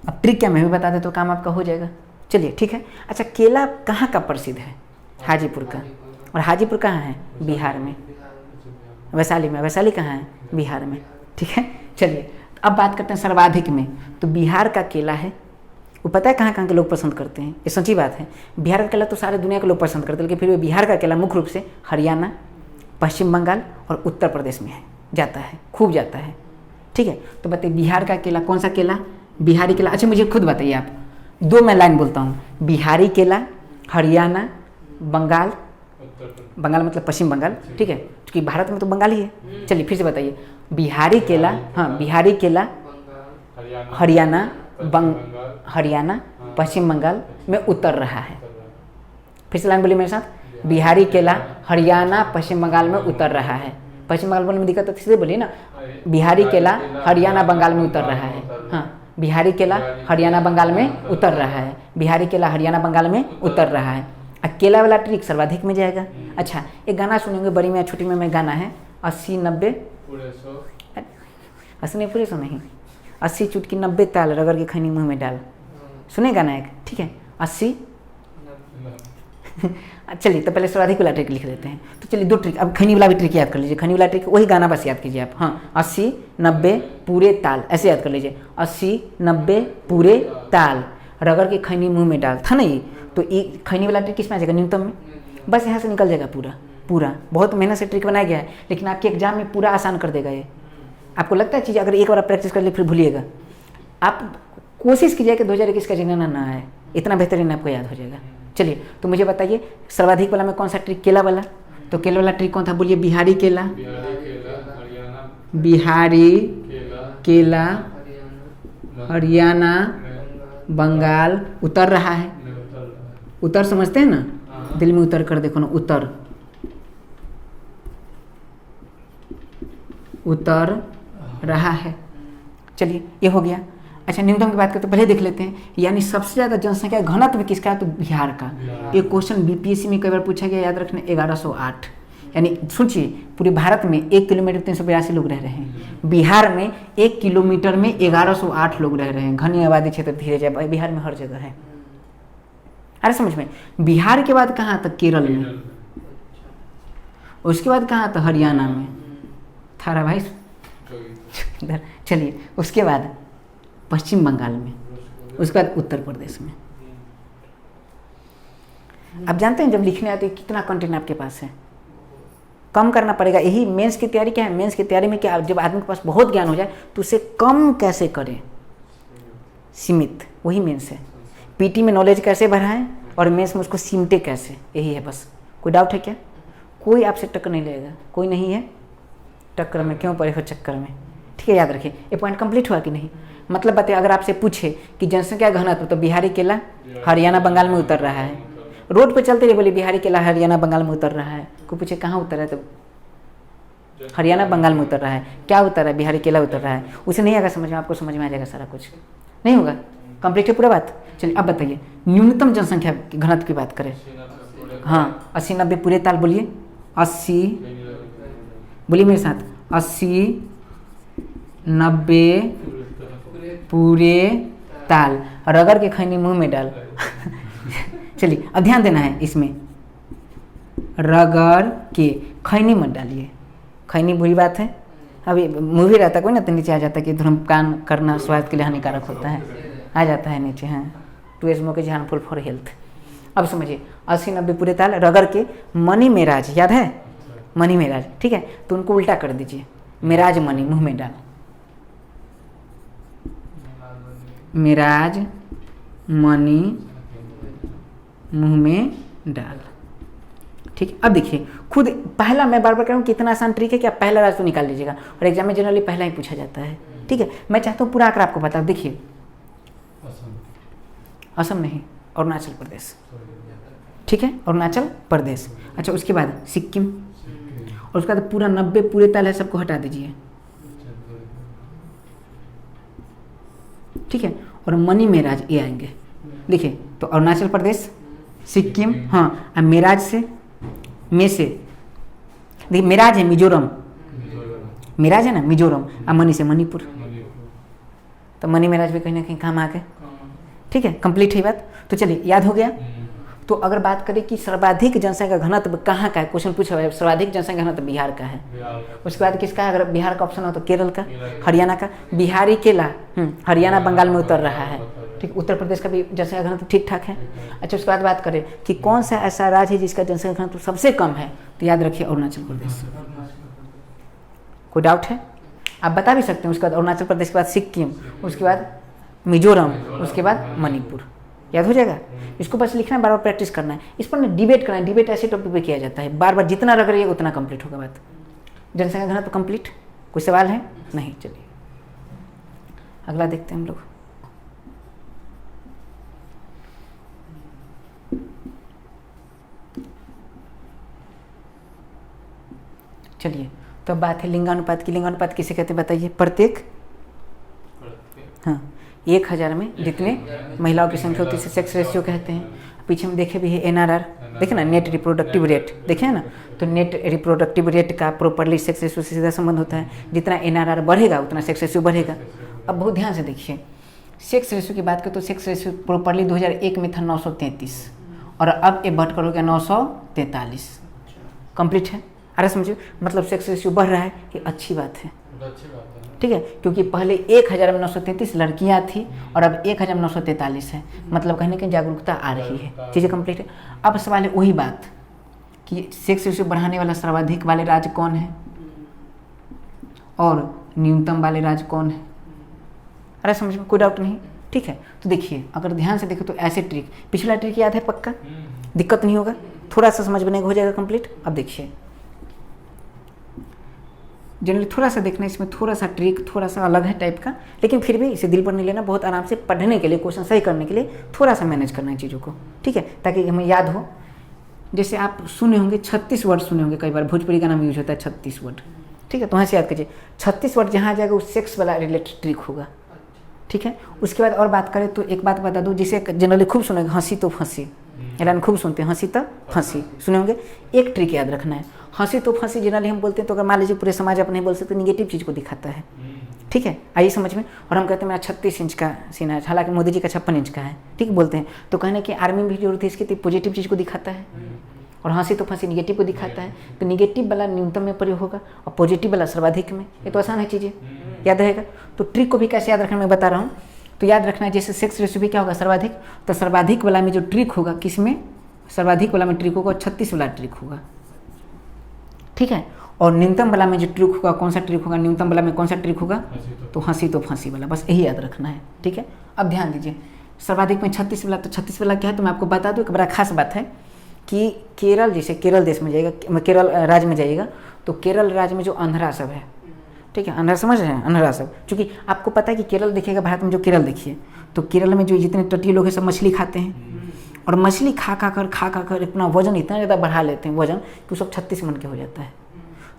अब ट्रिक क्या मैं भी बता दें तो काम आपका हो जाएगा। चलिए ठीक है। अच्छा, केला कहाँ का प्रसिद्ध है? हाजीपुर का। और हाजीपुर कहाँ है? बिहार में, वैशाली में। वैशाली कहाँ है? बिहार में, ठीक है। चलिए अब बात करते हैं सर्वाधिक में, तो बिहार का केला है। वो पता है कहाँ कहाँ के लोग पसंद करते हैं? ये सच्ची बात है। बिहार का केला तो सारे दुनिया के लोग पसंद करते हैं, लेकिन फिर भी बिहार का केला मुख्य रूप से हरियाणा, पश्चिम बंगाल और उत्तर प्रदेश में है, जाता है, खूब जाता है, ठीक है। तो बताइए बिहार का केला कौन सा केला? बिहारी केला। अच्छा मुझे खुद बताइए आप, दो मैं लाइन बोलता हूँ, बिहारी केला, हरियाणा, बंगाल, बंगाल मतलब पश्चिम बंगाल, ठीक है, क्योंकि भारत में तो बंगाल ही है। चलिए फिर से बताइए, बिहारी केला, हाँ बिहारी केला, हरियाना बंगाल, हरियाना पश्चिम बंगाल में उतर रहा है। फिर से लाइन बोलिए मेरे साथ, बिहारी केला हरियाणा पश्चिम बंगाल में उतर रहा है। पश्चिम बंगाल बोलने में दिक्कत तो सीधे बोलिए ना, बिहारी केला हरियाणा बंगाल में उतर रहा है। हाँ, बिहारी केला हरियाणा बंगाल में उतर रहा है। बिहारी केला हरियाणा बंगाल में उतर रहा है। केला वाला ट्रिक सर्वाधिक में जाएगा। अच्छा, एक गाना सुनेंगे, बड़ी में छोटी में गाना है, 80 90 पूरे 100 80 नहीं, पूरे 100 नहीं, 80 चुटकी 90 ताल रगड़ के खैनी मुंह में डाल। सुने गाना एक, ठीक है, 80 चलिए तो पहले सर्वाधिक वाला ट्रिक लिख लेते हैं। तो चलिए 2 ट्रिक, अब खैनी वाला भी ट्रिक याद कर लीजिए। खैनी वाला ट्रिक वही गाना बस याद कीजिए आप। हाँ, 80 90 पूरे ताल, ऐसे याद कर लीजिए, 80 90 पूरे ताल रगड़ के खैनी मुंह में डाल, था ना ये। तो ये खैनी वाला ट्रिक किस में आ जाएगा, न्यूनतम में, बस यहाँ से निकल जाएगा पूरा। बहुत मेहनत से ट्रिक बनाया गया है, लेकिन आपके एग्जाम में पूरा आसान कर देगा ये। आपको लगता है चीज़ अगर एक बार प्रैक्टिस कर ले फिर भूलिएगा। आप कोशिश कीजिए कि 2021 का जिंगना ना आए, इतना बेहतरीन आपको याद हो जाएगा। चलिए तो मुझे बताइए सर्वाधिक वाला में कौन सा ट्रिक, केला वाला। तो केला वाला ट्रिक कौन था, बोलिए, बिहारी केला, बिहारी केला हरियाणा बंगाल उतर रहा है। उतर समझते हैं ना, दिल में उतर कर देखो ना, उतर रहा है। चलिए ये हो गया। अच्छा, न्यूनतम की बात करते पहले देख लेते हैं, यानी सबसे ज़्यादा जनसंख्या घनत्व किसका है, तो बिहार का। ये क्वेश्चन बीपीएससी में कई बार पूछा गया, याद रखना, 1108। यानी सोचिए पूरे भारत में 1 किलोमीटर 382 लोग रह रहे हैं, बिहार में 1 किलोमीटर में 1108 लोग रह रहे हैं। घनी आबादी क्षेत्र धीरे जाए, बिहार में हर जगह है। अरे समझ में, बिहार के बाद कहाँ तक, केरल में, उसके बाद कहाँ तक, हरियाणा में, थारा भाई इधर। चलिए उसके बाद पश्चिम बंगाल में, उसके बाद उत्तर प्रदेश में। आप जानते हैं जब लिखने आते हैं कितना कंटेंट आपके पास है, कम करना पड़ेगा। यही मेंस की तैयारी क्या है, मेंस की तैयारी में क्या, जब आदमी के पास बहुत ज्ञान हो जाए तो उसे कम कैसे करें, सीमित, वही मेंस है। पीटी में नॉलेज कैसे बढ़ाएं और मेंस में उसको सिमटे कैसे, यही है बस। कोई डाउट है क्या? कोई आपसे टक्कर नहीं लेगा, कोई नहीं है टक्कर में, क्यों पड़े हो चक्कर में। ठीक है, याद रखिए। ये पॉइंट कंप्लीट हुआ कि नहीं? मतलब बताइए, अगर आपसे पूछे कि जनसंख्या घनत्व, तो बिहारी केला हरियाणा बंगाल में उतर रहा है। रोड पे चलते रहे बोले बिहारी केला हरियाणा बंगाल में उतर रहा है, कोई पूछे कहाँ उतर रहा है, तो हरियाणा बंगाल में उतर रहा है। क्या उतर रहा है? बिहारी केला उतर रहा है। उसे नहीं आएगा समझ में, आपको समझ में आ जाएगा सारा कुछ, नहीं होगा? कंप्लीट है पूरा बात। चलिए अब बताइए न्यूनतम जनसंख्या घनत्व की बात करें। हाँ, 80 90 पूरे ताल बोलिए, 80, बोलिए मेरे साथ, 80 90 पूरे ताल रगड़ के खैनी मुंह में डाल। चलिए अब ध्यान देना है इसमें, रगड़ के खैनी मत डालिए, खैनी बुरी बात है। अभी मूवी रहता कोई ना तो नीचे आ जाता है कि धूम्रपान करना स्वास्थ्य के लिए हानिकारक होता है, आ जाता है नीचे। हाँ, to smoke is harmful for health. अब समझिए 80 90 पूरे ताल रगड़ के मनी मेराज, याद है मनी मेराज? ठीक है, तो उनको उल्टा कर दीजिए, मेराज मनी मुंह में डाल, मेराज मनी मुंह में डाल। ठीक, अब देखिए खुद पहला, मैं बार बार कह रहा हूँ कितना आसान ट्रिक है कि आप पहला राज तो निकाल लीजिएगा, और एग्जाम में जनरली पहला ही पूछा जाता है। ठीक है, मैं चाहता हूँ पूरा आकर आपको बता। देखिए असम नहीं, अरुणाचल प्रदेश। ठीक है, अरुणाचल प्रदेश। अच्छा, उसके बाद सिक्किम, और उसके बाद पूरा 90 पूरे ताल है, सबको हटा दीजिए। ठीक है, और मनी मेराज ये आएंगे। देखिए तो अरुणाचल प्रदेश, सिक्किम, हाँ, और मेराज से, में से देखिए मेराज है मिजोरम, मेराज है ना मिजोरम, और मनी से मणिपुर। तो मनी मेराज भी कहीं ना कहीं काम आ गए। ठीक है, कंप्लीट है बात। तो चलिए याद हो गया। तो अगर बात करें कि सर्वाधिक जनसंख्या घनत्व कहाँ का है, क्वेश्चन पूछा हुआ है, सर्वाधिक जनसंख्या घनत्व बिहार का है। उसके बाद किसका है? अगर बिहार का ऑप्शन हो तो केरल का, हरियाणा का। बिहारी केला हरियाणा बंगाल में उतर रहा है। ठीक, उत्तर प्रदेश का भी जनसंख्या घनत्व ठीक ठाक है। अच्छा, उसके बाद बात करें कि कौन सा ऐसा राज्य है जिसका जनसंख्या घनत्व सबसे कम है, तो याद रखिए अरुणाचल प्रदेश। कोई डाउट है? आप बता भी सकते हैं। उसके बाद अरुणाचल प्रदेश के बाद सिक्किम, उसके बाद मिजोरम, उसके बाद मणिपुर। याद हो जाएगा। इसको बस लिखना है, बार बार प्रैक्टिस करना है। इस पर डिबेट करना है, डिबेट ऐसे टॉपिक पे किया जाता है, बार बार जितना रख रही है उतना कंप्लीट होगा बात। जनसंख्या घनत्व कंप्लीट। कोई सवाल है? नहीं। चलिए अगला देखते हैं हम लोग। चलिए, तो अब बात है लिंगानुपात की। लिंगानुपात किसे कहते हैं बताइए? प्रत्येक, हाँ, 1000 में जितने महिलाओं की संख्या होती है सेक्स रेशियो कहते हैं। पीछे में देखे भी है NRR, देखे ना, नेट रिप्रोडक्टिव रेट, देखे ना, तो नेट रिप्रोडक्टिव रेट का प्रॉपरली सेक्स रेशियो से सीधा संबंध होता है। जितना NRR बढ़ेगा उतना सेक्स रेशियो बढ़ेगा। अब बहुत ध्यान से देखिए, सेक्स रेशियो की बात करें तो सेक्स रेशियो प्रॉपरली 2001 में था 933 और अब ये बढ़ कर हो गया 943। कंप्लीट है। अरे समझिए, मतलब सेक्स रेशियो बढ़ रहा है, ये अच्छी बात है, अच्छी बात है। ठीक है, क्योंकि पहले 1000 में 933 लड़कियां थी और अब 1000 में 943 है, मतलब कहने की जागरूकता आ रही है, चीज़ें कंप्लीट है। अब सवाल है वही बात कि सेक्स रेशियो बढ़ाने वाला सर्वाधिक वाले राज्य कौन है और न्यूनतम वाले राज्य कौन है? अरे समझ में कोई डाउट नहीं, ठीक है। तो देखिए, अगर ध्यान से देखें तो ऐसे ट्रिक, पिछला ट्रिक याद है पक्का, दिक्कत नहीं होगा, थोड़ा सा समझ बनेगा, हो जाएगा कंप्लीट। अब देखिए, जनरली थोड़ा सा देखना, इसमें थोड़ा सा ट्रिक थोड़ा सा अलग है टाइप का, लेकिन फिर भी इसे दिल पर नहीं लेना, बहुत आराम से पढ़ने के लिए, क्वेश्चन सही करने के लिए थोड़ा सा मैनेज करना है चीज़ों को, ठीक है, ताकि हमें याद हो। जैसे आप सुने होंगे 36 वर्ड सुने होंगे, कई बार भोजपुरी का नाम यूज होता है 36 वर्ड, ठीक है, तो वहाँ से याद कीजिए 36 वर्ड जहाँ जाएगा वो सेक्स वाला रिलेटेड ट्रिक होगा, ठीक है। उसके बाद और बात करें तो एक बात बता दूँ, जिसे जनरली खूब सुनेंगे, हंसी तो फंसी, यानी खूब सुनते हैं, हंसी तो फंसी सुने होंगे। एक ट्रिक याद रखना है, हंसी तो फंसी जनरली हम बोलते हैं तो अगर मान लीजिए पूरे समाज अपने बोल सकते तो निगेटिव चीज़ को दिखाता है, ठीक है, आइए समझ में। और हम कहते हैं मेरा 36 इंच का सीना है, हालांकि मोदी जी का 56 इंच का है, ठीक बोलते हैं, तो कहने की आर्मी में भी जरूरत है इसकी, तो पॉजिटिव चीज़ को दिखाता है और हंसी तो फंसी निगेटिव को दिखाता है, तो निगेटिव वाला न्यूनतम में प्रयोग होगा और पॉजिटिव वाला सर्वाधिक में। ये तो आसान है, चीज़ें याद रहेगा। तो ट्रिक को भी कैसे याद रखना मैं बता रहा हूँ। तो याद रखना है, जैसे सेक्स रेशियो भी क्या होगा सर्वाधिक, तो सर्वाधिक वाला में जो ट्रिक होगा, किस में, सर्वाधिक वाला में ट्रिक होगा 36 वाला ट्रिक होगा, ठीक है। और न्यूनतम वाला में जो ट्रिक होगा, कौन सा ट्रिक होगा, न्यूनतम वाला में कौन सा ट्रिक होगा, तो हंसी तो फांसी वाला, बस यही याद रखना है, ठीक है। अब ध्यान दीजिए, सर्वाधिक में 36 वाला, तो 36 वाला क्या है तो मैं आपको बता दूं, एक बड़ा खास बात है कि केरल, जैसे केरल देश में जाइएगा, केरल राज्य में जाइएगा, तो केरल राज्य में जो अंधरा सब है, ठीक है, अंधरा समझ रहे हैं, अंधरा सब, क्योंकि आपको पता है कि केरल देखिएगा, भारत में जो केरल देखिए, तो केरल में जो जितने तटीय लोग हैं सब मछली खाते हैं और मछली खा कर अपना वजन इतना ज़्यादा बढ़ा लेते हैं, वजन कि वो सब 36 मन के हो जाता है।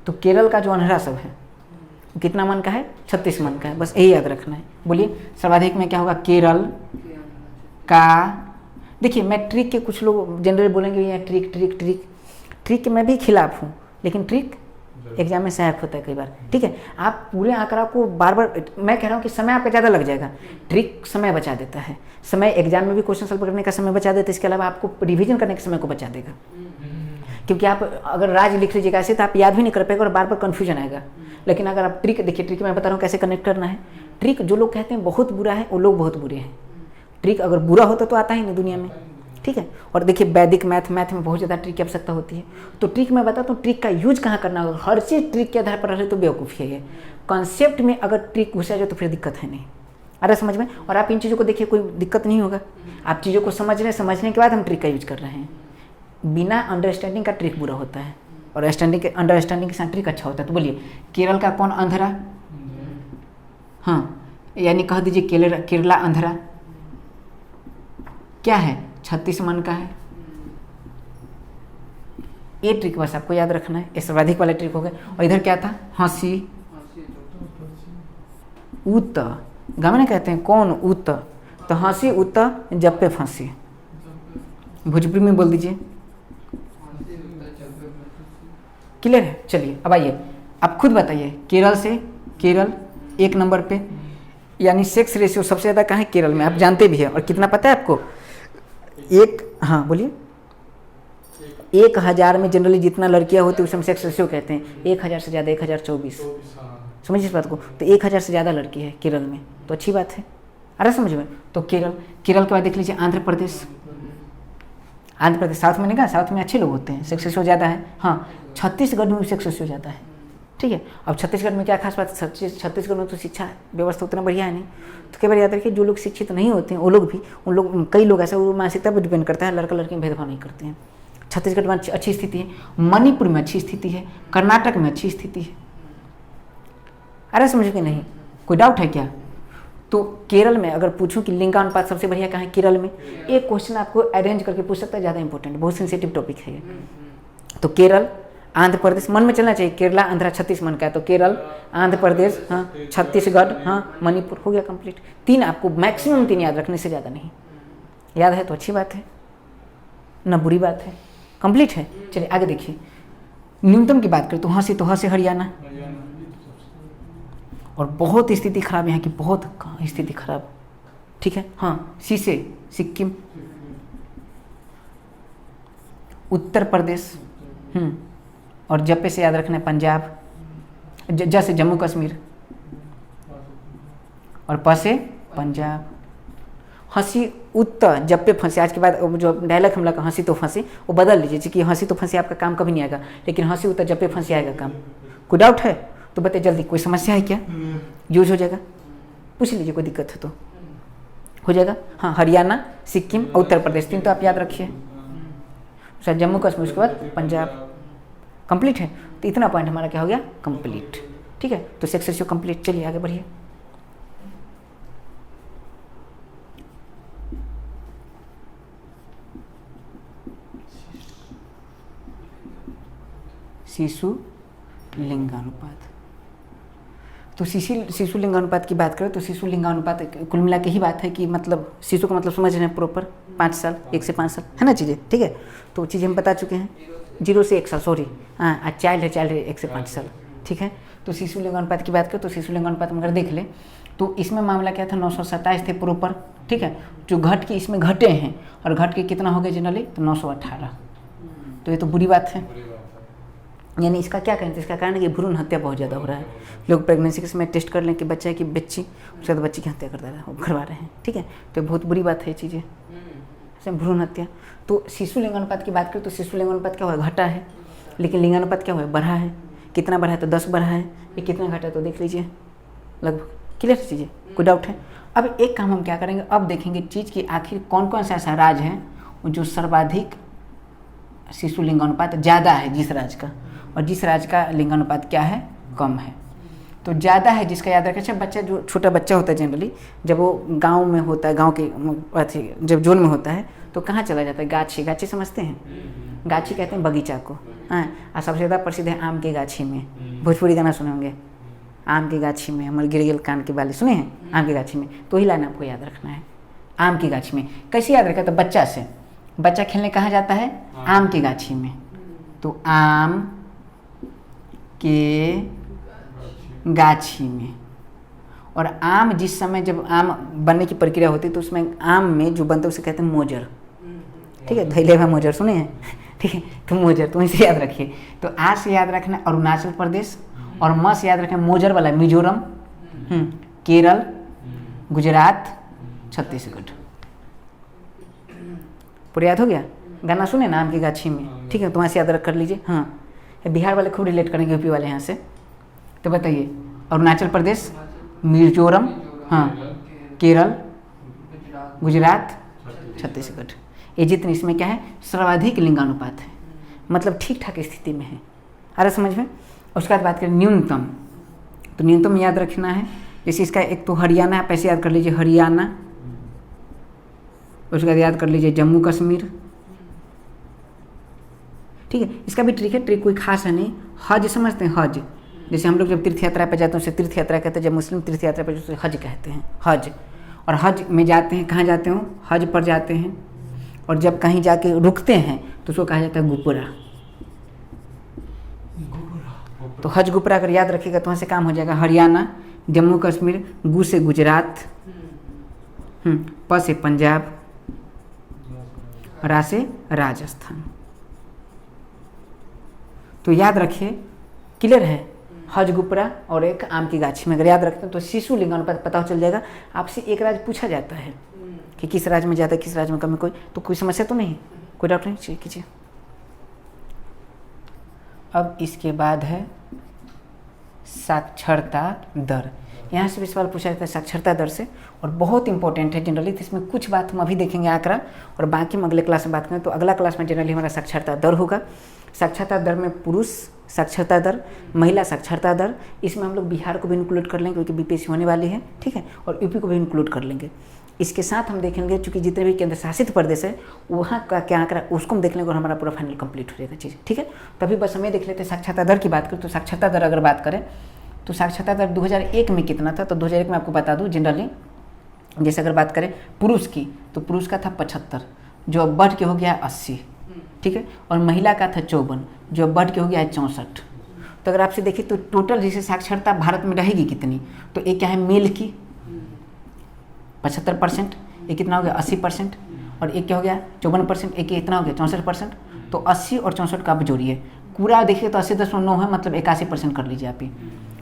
तो केरल का जो अंधरा सब है कितना मन का है, 36 मन का है, बस यही याद रखना है। बोलिए सर्वाधिक में क्या होगा, केरल का। देखिए मैं ट्रिक के, कुछ लोग जनरली बोलेंगे ये ट्रिक ट्रिक ट्रिक ट्रिक के मैं भी खिलाफ हूँ, लेकिन ट्रिक एग्जाम में सहायक होता है कई बार, ठीक है। आप पूरे आंकड़ा को बार बार, मैं कह रहा हूँ कि समय आपका ज़्यादा लग जाएगा, ट्रिक समय बचा देता है, समय एग्जाम में भी क्वेश्चन सॉल्व करने का समय बचा देता है, इसके अलावा आपको रिवीजन करने के समय को बचा देगा, क्योंकि आप अगर राज लिख लीजिएगा ऐसे तो आप याद भी नहीं कर पाएगा और बार बार कन्फ्यूजन आएगा। लेकिन अगर आप ट्रिक देखिए, ट्रिक मैं बता रहा हूँ कैसे कनेक्ट करना है। ट्रिक जो लोग कहते हैं बहुत बुरा है, वो लोग बहुत बुरे हैं। ट्रिक अगर बुरा होता तो आता ही नहीं दुनिया में, ठीक है। और देखिए वैदिक मैथ में बहुत ज़्यादा ट्रिक की आवश्यकता होती है। तो ट्रिक मैं बताता हूँ, ट्रिक का यूज कहाँ करना होगा, हर चीज़ ट्रिक के आधार पर रहे तो बेवकूफ़ी है। कॉन्सेप्ट में अगर ट्रिक घुसा जाए तो फिर दिक्कत है नहीं, अरे समझ में। और आप इन चीज़ों को देखिए, कोई दिक्कत नहीं होगा, आप चीज़ों को समझ रहे हैं, समझने के बाद हम ट्रिक का यूज कर रहे हैं। बिना अंडरस्टैंडिंग का ट्रिक बुरा होता है और अंडरस्टैंडिंग के साथ ट्रिक अच्छा होता है। तो बोलिए केरल का कौन अंधरा, हाँ, यानी कह दीजिए केरला अंधरा क्या है, 36 मन का है। ये ट्रिक बस आपको याद रखना है, ये सर्वाधिक वाला ट्रिक हो गया। और इधर क्या था, हंसी उत, गाँव में कहते हैं कौन उत, तो हंसी उत जब पे फांसी, भोजपुरी में बोल दीजिए, क्लियर है। चलिए अब आइए, आप खुद बताइए, केरल से, केरल 1 नंबर पे, यानी सेक्स रेशियो सबसे ज़्यादा कहाँ है, केरल में, आप जानते भी हैं। और कितना पता है आपको, हाँ बोलिए, 1000 में जनरली जितना लड़कियां होती है उसे हम सेक्स रेशियो कहते हैं। 1000 से ज़्यादा 1024, समझिए इस बात को। तो 1000 से ज़्यादा लड़की है केरल में, तो अच्छी बात है, अरे समझ में। तो केरल के बाद देख लीजिए आंध्र प्रदेश साउथ में नहीं कहा, साउथ में अच्छे लोग होते हैं, सेक्स रेशियो ज़्यादा है। हाँ, छत्तीसगढ़ में भी सेक्स रेशियो ज़्यादा है, ठीक है। अब छत्तीसगढ़ में क्या खास बात, छत्तीसगढ़ में तो शिक्षा व्यवस्था उतना बढ़िया है नहीं। तो कई बार याद रखिए, जो लोग शिक्षित नहीं होते हैं वो लोग भी, कई लोग ऐसा, वो मानसिकता पर डिपेंड करता है, लड़का लड़की में भेदभाव नहीं करते हैं। छत्तीसगढ़ में अच्छी स्थिति है, मणिपुर में अच्छी स्थिति है, कर्नाटक में अच्छी स्थिति है, अरे समझ के नहीं, कोई डाउट है क्या। तो केरल में अगर पूछूं कि लिंगानुपात सबसे बढ़िया कहाँ है केरल में, एक क्वेश्चन आपको अरेंज करके पूछ सकता है, ज़्यादा इंपॉर्टेंट, बहुत सेंसिटिव टॉपिक है ये। तो केरल, आंध्र प्रदेश, मन में चलना चाहिए, केरला, आंध्रा, छत्तीस मन का है, तो केरल, आंध्र प्रदेश, हाँ, छत्तीसगढ़, हाँ, मणिपुर, हो गया कंप्लीट। 3 आपको मैक्सिमम 3 याद रखने से ज़्यादा नहीं। याद है तो अच्छी बात है, ना बुरी बात है, कंप्लीट है। चलिए आगे देखिए, न्यूनतम की बात करें तो हाँ से हरियाणा, और बहुत स्थिति खराब यहाँ की, बहुत स्थिति खराब, ठीक है। हाँ, सी से सिक्किम, उत्तर प्रदेश, और जप्पे से याद रखना है पंजाब, ज से जम्मू कश्मीर, और प से पंजाब। हंसी उत्तर जप्पे फंसे, आज के बाद जो डायलॉग हम लगा हंसी तो फंसी, वो बदल लीजिए, क्योंकि हंसी तो फंसी आपका काम कभी नहीं आएगा, लेकिन हंसी उत्तर जप्पे फंसे आएगा काम। कोई डाउट है तो बताइए जल्दी, कोई समस्या है क्या? यूज हो जाएगा, पूछ लीजिए, कोई दिक्कत है तो हो जाएगा। हाँ, हरियाणा, सिक्किम और उत्तर प्रदेश, 3 तो आप याद रखिए, शायद जम्मू कश्मीर, उसके बाद पंजाब। कंप्लीट है, तो इतना पॉइंट हमारा क्या हो गया? कंप्लीट, ठीक है। तो सेक्स रेशियो कंप्लीट। चलिए आगे बढ़िए। शिशु लिंगानुपात। तो शिशु लिंगानुपात की बात करें तो शिशु लिंगानुपात कुल मिला के ही बात है कि मतलब शिशु का मतलब समझ रहे हैं प्रॉपर 5 साल, 1 से 5 साल है ना चीज़ें, ठीक है। तो चीज़ें हम बता चुके हैं, 0 से 1 साल, सॉरी, हाँ, चाइल्ड है 1 से 5 साल, ठीक है। तो शिशु लिंगानुपात की बात करें तो शिशु लिंगानुपात में अगर देख ले तो इसमें मामला क्या था, 927 थे प्रॉपर, ठीक है। जो घट के इसमें घटे हैं, और घट के कितना हो गया जनरली, तो 918। तो ये तो बुरी बात है, यानी इसका क्या करें, इसका कारण है कि भ्रूण हत्या बहुत ज़्यादा हो रहा है। लोग प्रेगनेंसी के समय टेस्ट कर लें कि बच्चा है कि बच्ची, उसके बाद बच्ची की हत्या करवा रहे हैं, ठीक है। तो बहुत बुरी बात है ये चीज़ें, जैसे भ्रूण हत्या। तो शिशु लिंगानुपात की बात करें तो शिशु लिंगानुपात क्या हुआ, घटा है, लेकिन लिंगानुपात क्या हुआ, बढ़ा है। कितना बढ़ा है, तो 10 बढ़ा है। ये कितना घटा है तो देख लीजिए, लगभग क्लियर चीज़ें, कोई डाउट है? अब एक काम हम क्या करेंगे, अब देखेंगे चीज़ की आखिर कौन कौन सा ऐसा राज्य है जो सर्वाधिक शिशु लिंगानुपात ज़्यादा है जिस राज्य का, और जिस राज्य का लिंगानुपात क्या है, कम है। तो ज़्यादा है जिसका याद रखें, अच्छा बच्चा जो छोटा बच्चा होता है जनरली जब वो गांव में होता है, गांव के अथी जब जोन में होता है तो कहाँ चला जाता है, गाछी समझते हैं, गाछी कहते हैं बगीचा को, हाँ। और सबसे ज़्यादा प्रसिद्ध है आम की गाछी में, भोजपुरी गाना सुने होंगे, आम की गाछी में हमारे गिर गिल कान के बाले सुने हैं, आम की गाछी में। तो ही लाइन आपको याद रखना है, आम की गाछी में। कैसे याद रखा, तो बच्चा से, बच्चा खेलने कहाँ जाता है, आम की गाछी में। तो आम के गाछी में, और आम जिस समय जब आम बनने की प्रक्रिया होती है तो उसमें आम में जो बनता है उसे कहते हैं मोजर, ठीक है। धैले में मोजर सुने हैं, ठीक है। तो मोजर, तो इसे याद रखिए। तो आ से याद रखना अरुणाचल प्रदेश, और म से याद रखना मोजर वाला मिजोरम, केरल, गुजरात, छत्तीसगढ़। पूरा याद हो गया, गाना सुने ना आम की गाछी में, ठीक है। तो वहाँ से याद रख कर लीजिए। हाँ, बिहार वाले खूब रिलेट करेंगे यूपी वाले यहाँ से। तो बताइए, अरुणाचल प्रदेश, मिजोरम, हाँ, केरल, गुजरात, छत्तीसगढ़, ये जितने इसमें क्या है, सर्वाधिक लिंगानुपात है, मतलब ठीक ठाक स्थिति में है। आ रहा समझ में? उसके बाद बात करें न्यूनतम, तो न्यूनतम याद रखना है, जैसे इसका एक तो हरियाणा, आप ऐसे याद कर लीजिए हरियाणा, उसके बाद याद कर लीजिए जम्मू कश्मीर, ठीक है। इसका भी ट्रिक है, ट्रिक कोई खास है नहीं। हज समझते हैं, हज, जैसे हम लोग जब तीर्थ यात्रा पे जाते हैं उसे तीर्थ यात्रा कहते हैं, जब मुस्लिम तीर्थ यात्रा पे उसे हज कहते हैं, हज। और हज में जाते हैं, कहाँ जाते हो, हज पर जाते हैं, और जब कहीं जाके रुकते हैं तो उसको कहा जाता है गुपुरा। तो हज गुपुरा अगर याद रखिएगा तो वहाँ से काम हो जाएगा, हरियाणा, जम्मू कश्मीर, गु से गुजरात, प से पंजाब, रा से राजस्थान। तो याद रखिए, क्लियर है, हज गुपुरा और एक आम की गाछी में अगर याद रखते हैं तो शिशु लिंगानुपात पता चल जाएगा। आपसे एक राज्य पूछा जाता है कि किस राज्य में ज़्यादा, किस राज्य में कम है, कोई समस्या तो नहीं, कोई डाउट नहीं, चेक कीजिए। अब इसके बाद है साक्षरता दर। यहाँ से भी सवाल पूछा जाता है साक्षरता दर से, और बहुत इंपॉर्टेंट है जनरली। तो इसमें कुछ बात हम अभी देखेंगे आंकड़ा, और बाकी हम अगले क्लास में बात करें। तो अगला क्लास में जनरली हमारा साक्षरता दर होगा। साक्षरता दर में पुरुष साक्षरता दर, महिला साक्षरता दर, इसमें हम लोग बिहार को भी इंक्लूड कर लेंगे क्योंकि बीपीएससी होने वाली है, ठीक है, और यूपी को भी इंक्लूड कर लेंगे। इसके साथ हम देखेंगे चूँकि जितने भी केंद्र शासित प्रदेश है वहाँ का क्या आंकड़ा, उसको हम देख लेंगे और हमारा पूरा फाइनल कंप्लीट हो जाएगा चीज़, ठीक है। तभी बस हमें देख लेते हैं साक्षरता दर की बात करें। तो साक्षरता दर अगर बात करें तो साक्षरता दर 2001 में कितना था, तो 2001 में आपको बता दूँ जनरली, जैसे अगर बात करें पुरुष की, तो पुरुष का था 75, जो अब बढ़ के हो गया 80, ठीक है, और महिला का था 54, जो अब बढ़ के हो गया है 64। तो अगर आपसे देखिए तो टोटल जैसे साक्षरता भारत में रहेगी कितनी, तो एक क्या है मेल की 75%, एक कितना हो गया 80%, और एक क्या हो गया 54%, एक इतना हो गया 64%। तो 80 और 64 का आप जोड़िए, पूरा देखिए तो 80.9 है, मतलब 81% कर लीजिए आप ही,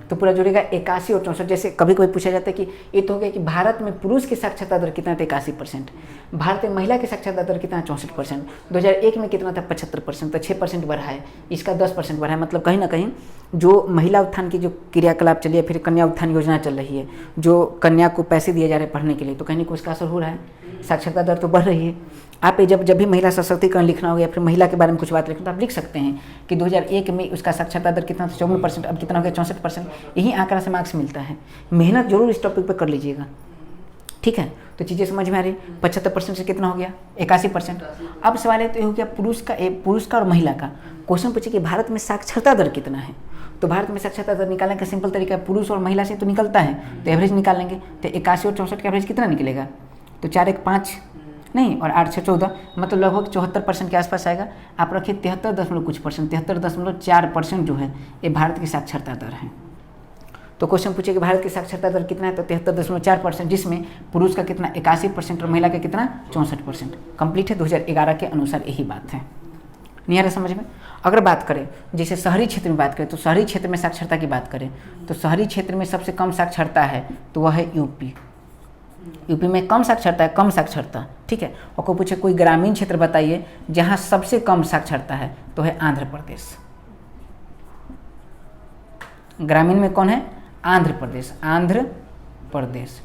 तो पूरा जुड़ेगा 81 और 64। जैसे कभी कोई पूछा जाता है कि ये तो हो गया कि भारत में पुरुष की साक्षरता दर कितना था 81%, भारत में महिला की साक्षरता दर कितना 64%, 2001 में कितना था 75%, तो 6% बढ़ा है, इसका 10% बढ़ा है। मतलब कहीं ना कहीं जो महिला उत्थान की जो क्रियाकलाप चली है, फिर कन्या उत्थान योजना चल रही है, जो कन्या को पैसे दिए जा रहे हैं पढ़ने के लिए, तो कहीं ना कहीं उसका असर हो रहा है, साक्षरता दर तो बढ़ रही है। आप जब भी महिला सशक्तिकरण लिखना हो या फिर महिला के बारे में कुछ बात लिखना, तो आप लिख सकते हैं कि 2001 में उसका साक्षरता दर कितना था 54%, अब कितना हो गया 64%। यही आंकड़ा से मार्क्स मिलता है। मेहनत जरूर इस टॉपिक पर कर लीजिएगा, ठीक है। तो चीज़ें समझ में आ रही। 75% से कितना हो गया 81%। अब सवाल है तो ये हो गया पुरुष का और महिला का। क्वेश्चन पूछे कि भारत में साक्षरता दर कितना है, तो भारत में साक्षरता दर निकालने का सिंपल तरीका पुरुष और महिला से तो निकलता है, तो एवरेज निकालेंगे। तो 81 और 64 का एवरेज कितना निकलेगा, तो 4 1 5 नहीं, और 8 6 14, मतलब लगभग 74% के आसपास आएगा। आप रखिए 73.4% जो है ये भारत की साक्षरता दर है। तो क्वेश्चन पूछे कि भारत की साक्षरता दर कितना है, तो 73.4%, जिसमें पुरुष का कितना 81% और महिला का कितना 64%। कंप्लीट है 2011 के अनुसार, यही बात है। नहीं आ रहा समझ में। अगर बात करें जैसे शहरी क्षेत्र में बात करें, तो शहरी क्षेत्र में साक्षरता की बात करें तो शहरी क्षेत्र में सबसे कम साक्षरता है तो वह है यूपी। यूपी में कम साक्षरता है, कम साक्षरता, ठीक है। और को पूछे कोई ग्रामीण क्षेत्र बताइए जहां सबसे कम साक्षरता है, तो है आंध्र प्रदेश। ग्रामीण में कौन है, आंध्र प्रदेश। आंध्र प्रदेश।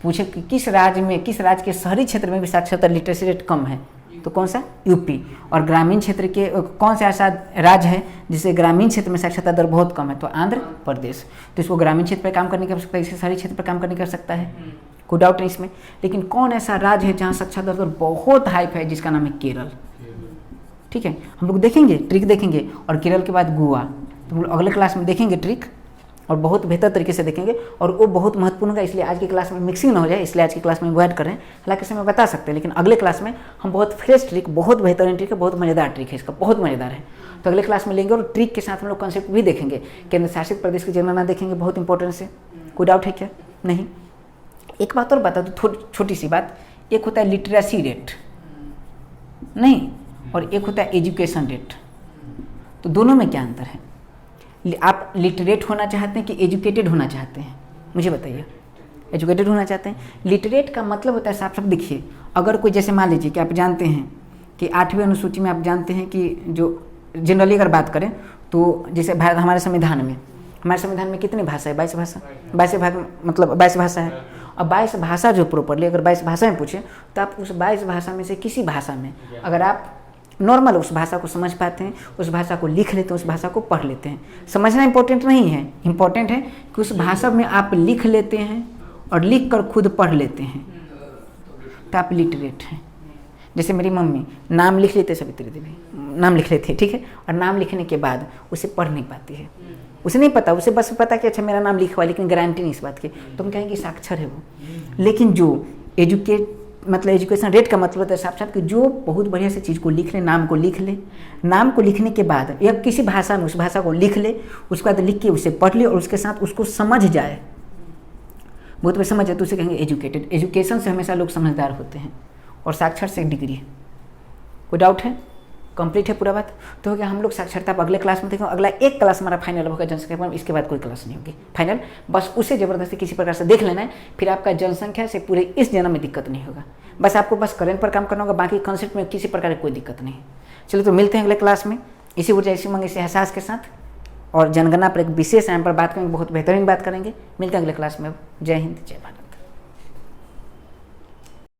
पूछे कि किस राज्य के शहरी क्षेत्र में भी साक्षरता लिटरेसी रेट कम है, तो कौन सा, यूपी। और ग्रामीण क्षेत्र के कौन सा ऐसा राज्य है जिसे ग्रामीण क्षेत्र में साक्षरता दर बहुत कम है, तो आंध्र प्रदेश। तो इसको ग्रामीण क्षेत्र पर काम करने की आवश्यकता है, इसे शहरी क्षेत्र पर काम करने की आवश्यकता है, कोई डाउट नहीं इसमें। लेकिन कौन ऐसा राज्य है जहाँ साक्षरता दर बहुत हाइप है, जिसका नाम है केरल, ठीक है। हम लोग देखेंगे, ट्रिक देखेंगे, और केरल के बाद गोवा। तो हम लोग अगले क्लास में देखेंगे ट्रिक, और बहुत बेहतर तरीके से देखेंगे, और वो बहुत महत्वपूर्ण होगा। इसलिए आज की क्लास में मिक्सिंग ना हो जाए, इसलिए आज की क्लास में अवॉइड करें। हालांकि इसे मैं बता सकते हैं, लेकिन अगले क्लास में हम बहुत फ्रेश ट्रिक, बहुत बेहतरीन ट्रिक है, बहुत मज़ेदार ट्रिक है, इसका बहुत मज़ेदार है। तो अगले क्लास में लेंगे, और ट्रिक के साथ हम लोग कॉन्सेप्ट भी देखेंगे, केंद्र शासित प्रदेश की जनगणना देखेंगे, बहुत इंपॉर्टेंट से। कोई डाउट है क्या, नहीं। एक बात और बता दो, छोटी सी बात, एक होता है लिटरेसी रेट, नहीं, और एक होता है एजुकेशन रेट। तो दोनों में क्या अंतर है, आप लिटरेट होना चाहते हैं कि एजुकेटेड होना चाहते हैं, मुझे बताइए। एजुकेटेड होना चाहते हैं। लिटरेट का मतलब होता है, साफ साफ देखिए, अगर कोई जैसे मान लीजिए कि आप जानते हैं कि 8वीं अनुसूची में आप जानते हैं कि जो जनरली अगर बात करें तो जैसे भारत हमारे संविधान में कितनी भाषा है, 22 भाषा, 22 भाग मतलब 22 भाषा है। अब 22 भाषा जो प्रॉपरली अगर 22 भाषा में पूछे, तो आप उस 22 भाषा में से किसी भाषा में अगर आप नॉर्मल उस भाषा को समझ पाते हैं, उस भाषा को लिख लेते हैं, उस भाषा को पढ़ लेते हैं। समझना इंपॉर्टेंट नहीं है, इंपॉर्टेंट है कि उस भाषा में आप लिख लेते हैं और लिख कर खुद पढ़ लेते हैं, तो आप लिटरेट हैं। जैसे मेरी मम्मी नाम लिख लेते, सवित्री देवी नाम लिख लेते, ठीक है, और नाम लिखने के बाद उसे पढ़ नहीं पाती है, उसे नहीं पता, उसे बस पता कि अच्छा मेरा नाम लिखा हुआ, लेकिन गारंटी नहीं इस बात की, तो हम कहेंगे साक्षर है वो। लेकिन जो एजुकेशन रेट का मतलब होता है साफ साफ कि जो बहुत बढ़िया से चीज़ को लिख ले, नाम को लिख ले, नाम को लिखने के बाद या किसी भाषा में उस भाषा को लिख ले, उसके बाद लिख के उसे पढ़ ले और उसके साथ उसको समझ जाए, बहुत बढ़िया समझ जाए, तो उसे कहेंगे एजुकेटेड। एजुकेशन से हमेशा लोग समझदार होते हैं, और साक्षर से एक डिग्री है। कोई डाउट है, कंप्लीट है पूरा बात। तो हो गया, हम लोग साक्षरता अगले क्लास में देखेंगे। अगला एक क्लास हमारा फाइनल होगा जनसंख्या पर, इसके बाद कोई क्लास नहीं होगी फाइनल, बस उसे ज़बरदस्ती किसी प्रकार से देख लेना है, फिर आपका जनसंख्या से पूरे इस जन्म में दिक्कत नहीं होगा। बस आपको बस करंट पर काम करना होगा, बाकी कॉन्सेप्ट में किसी प्रकार की कोई दिक्कत नहीं। चलिए तो मिलते हैं अगले क्लास में, इसी ऊर्जा, इसी उमंग, इसी एहसास के साथ। और जनगणना पर एक विशेष यहाँ पर बात करेंगे, बहुत बेहतरीन बात करेंगे। मिलते हैं अगले क्लास में। जय हिंद, जय भारत।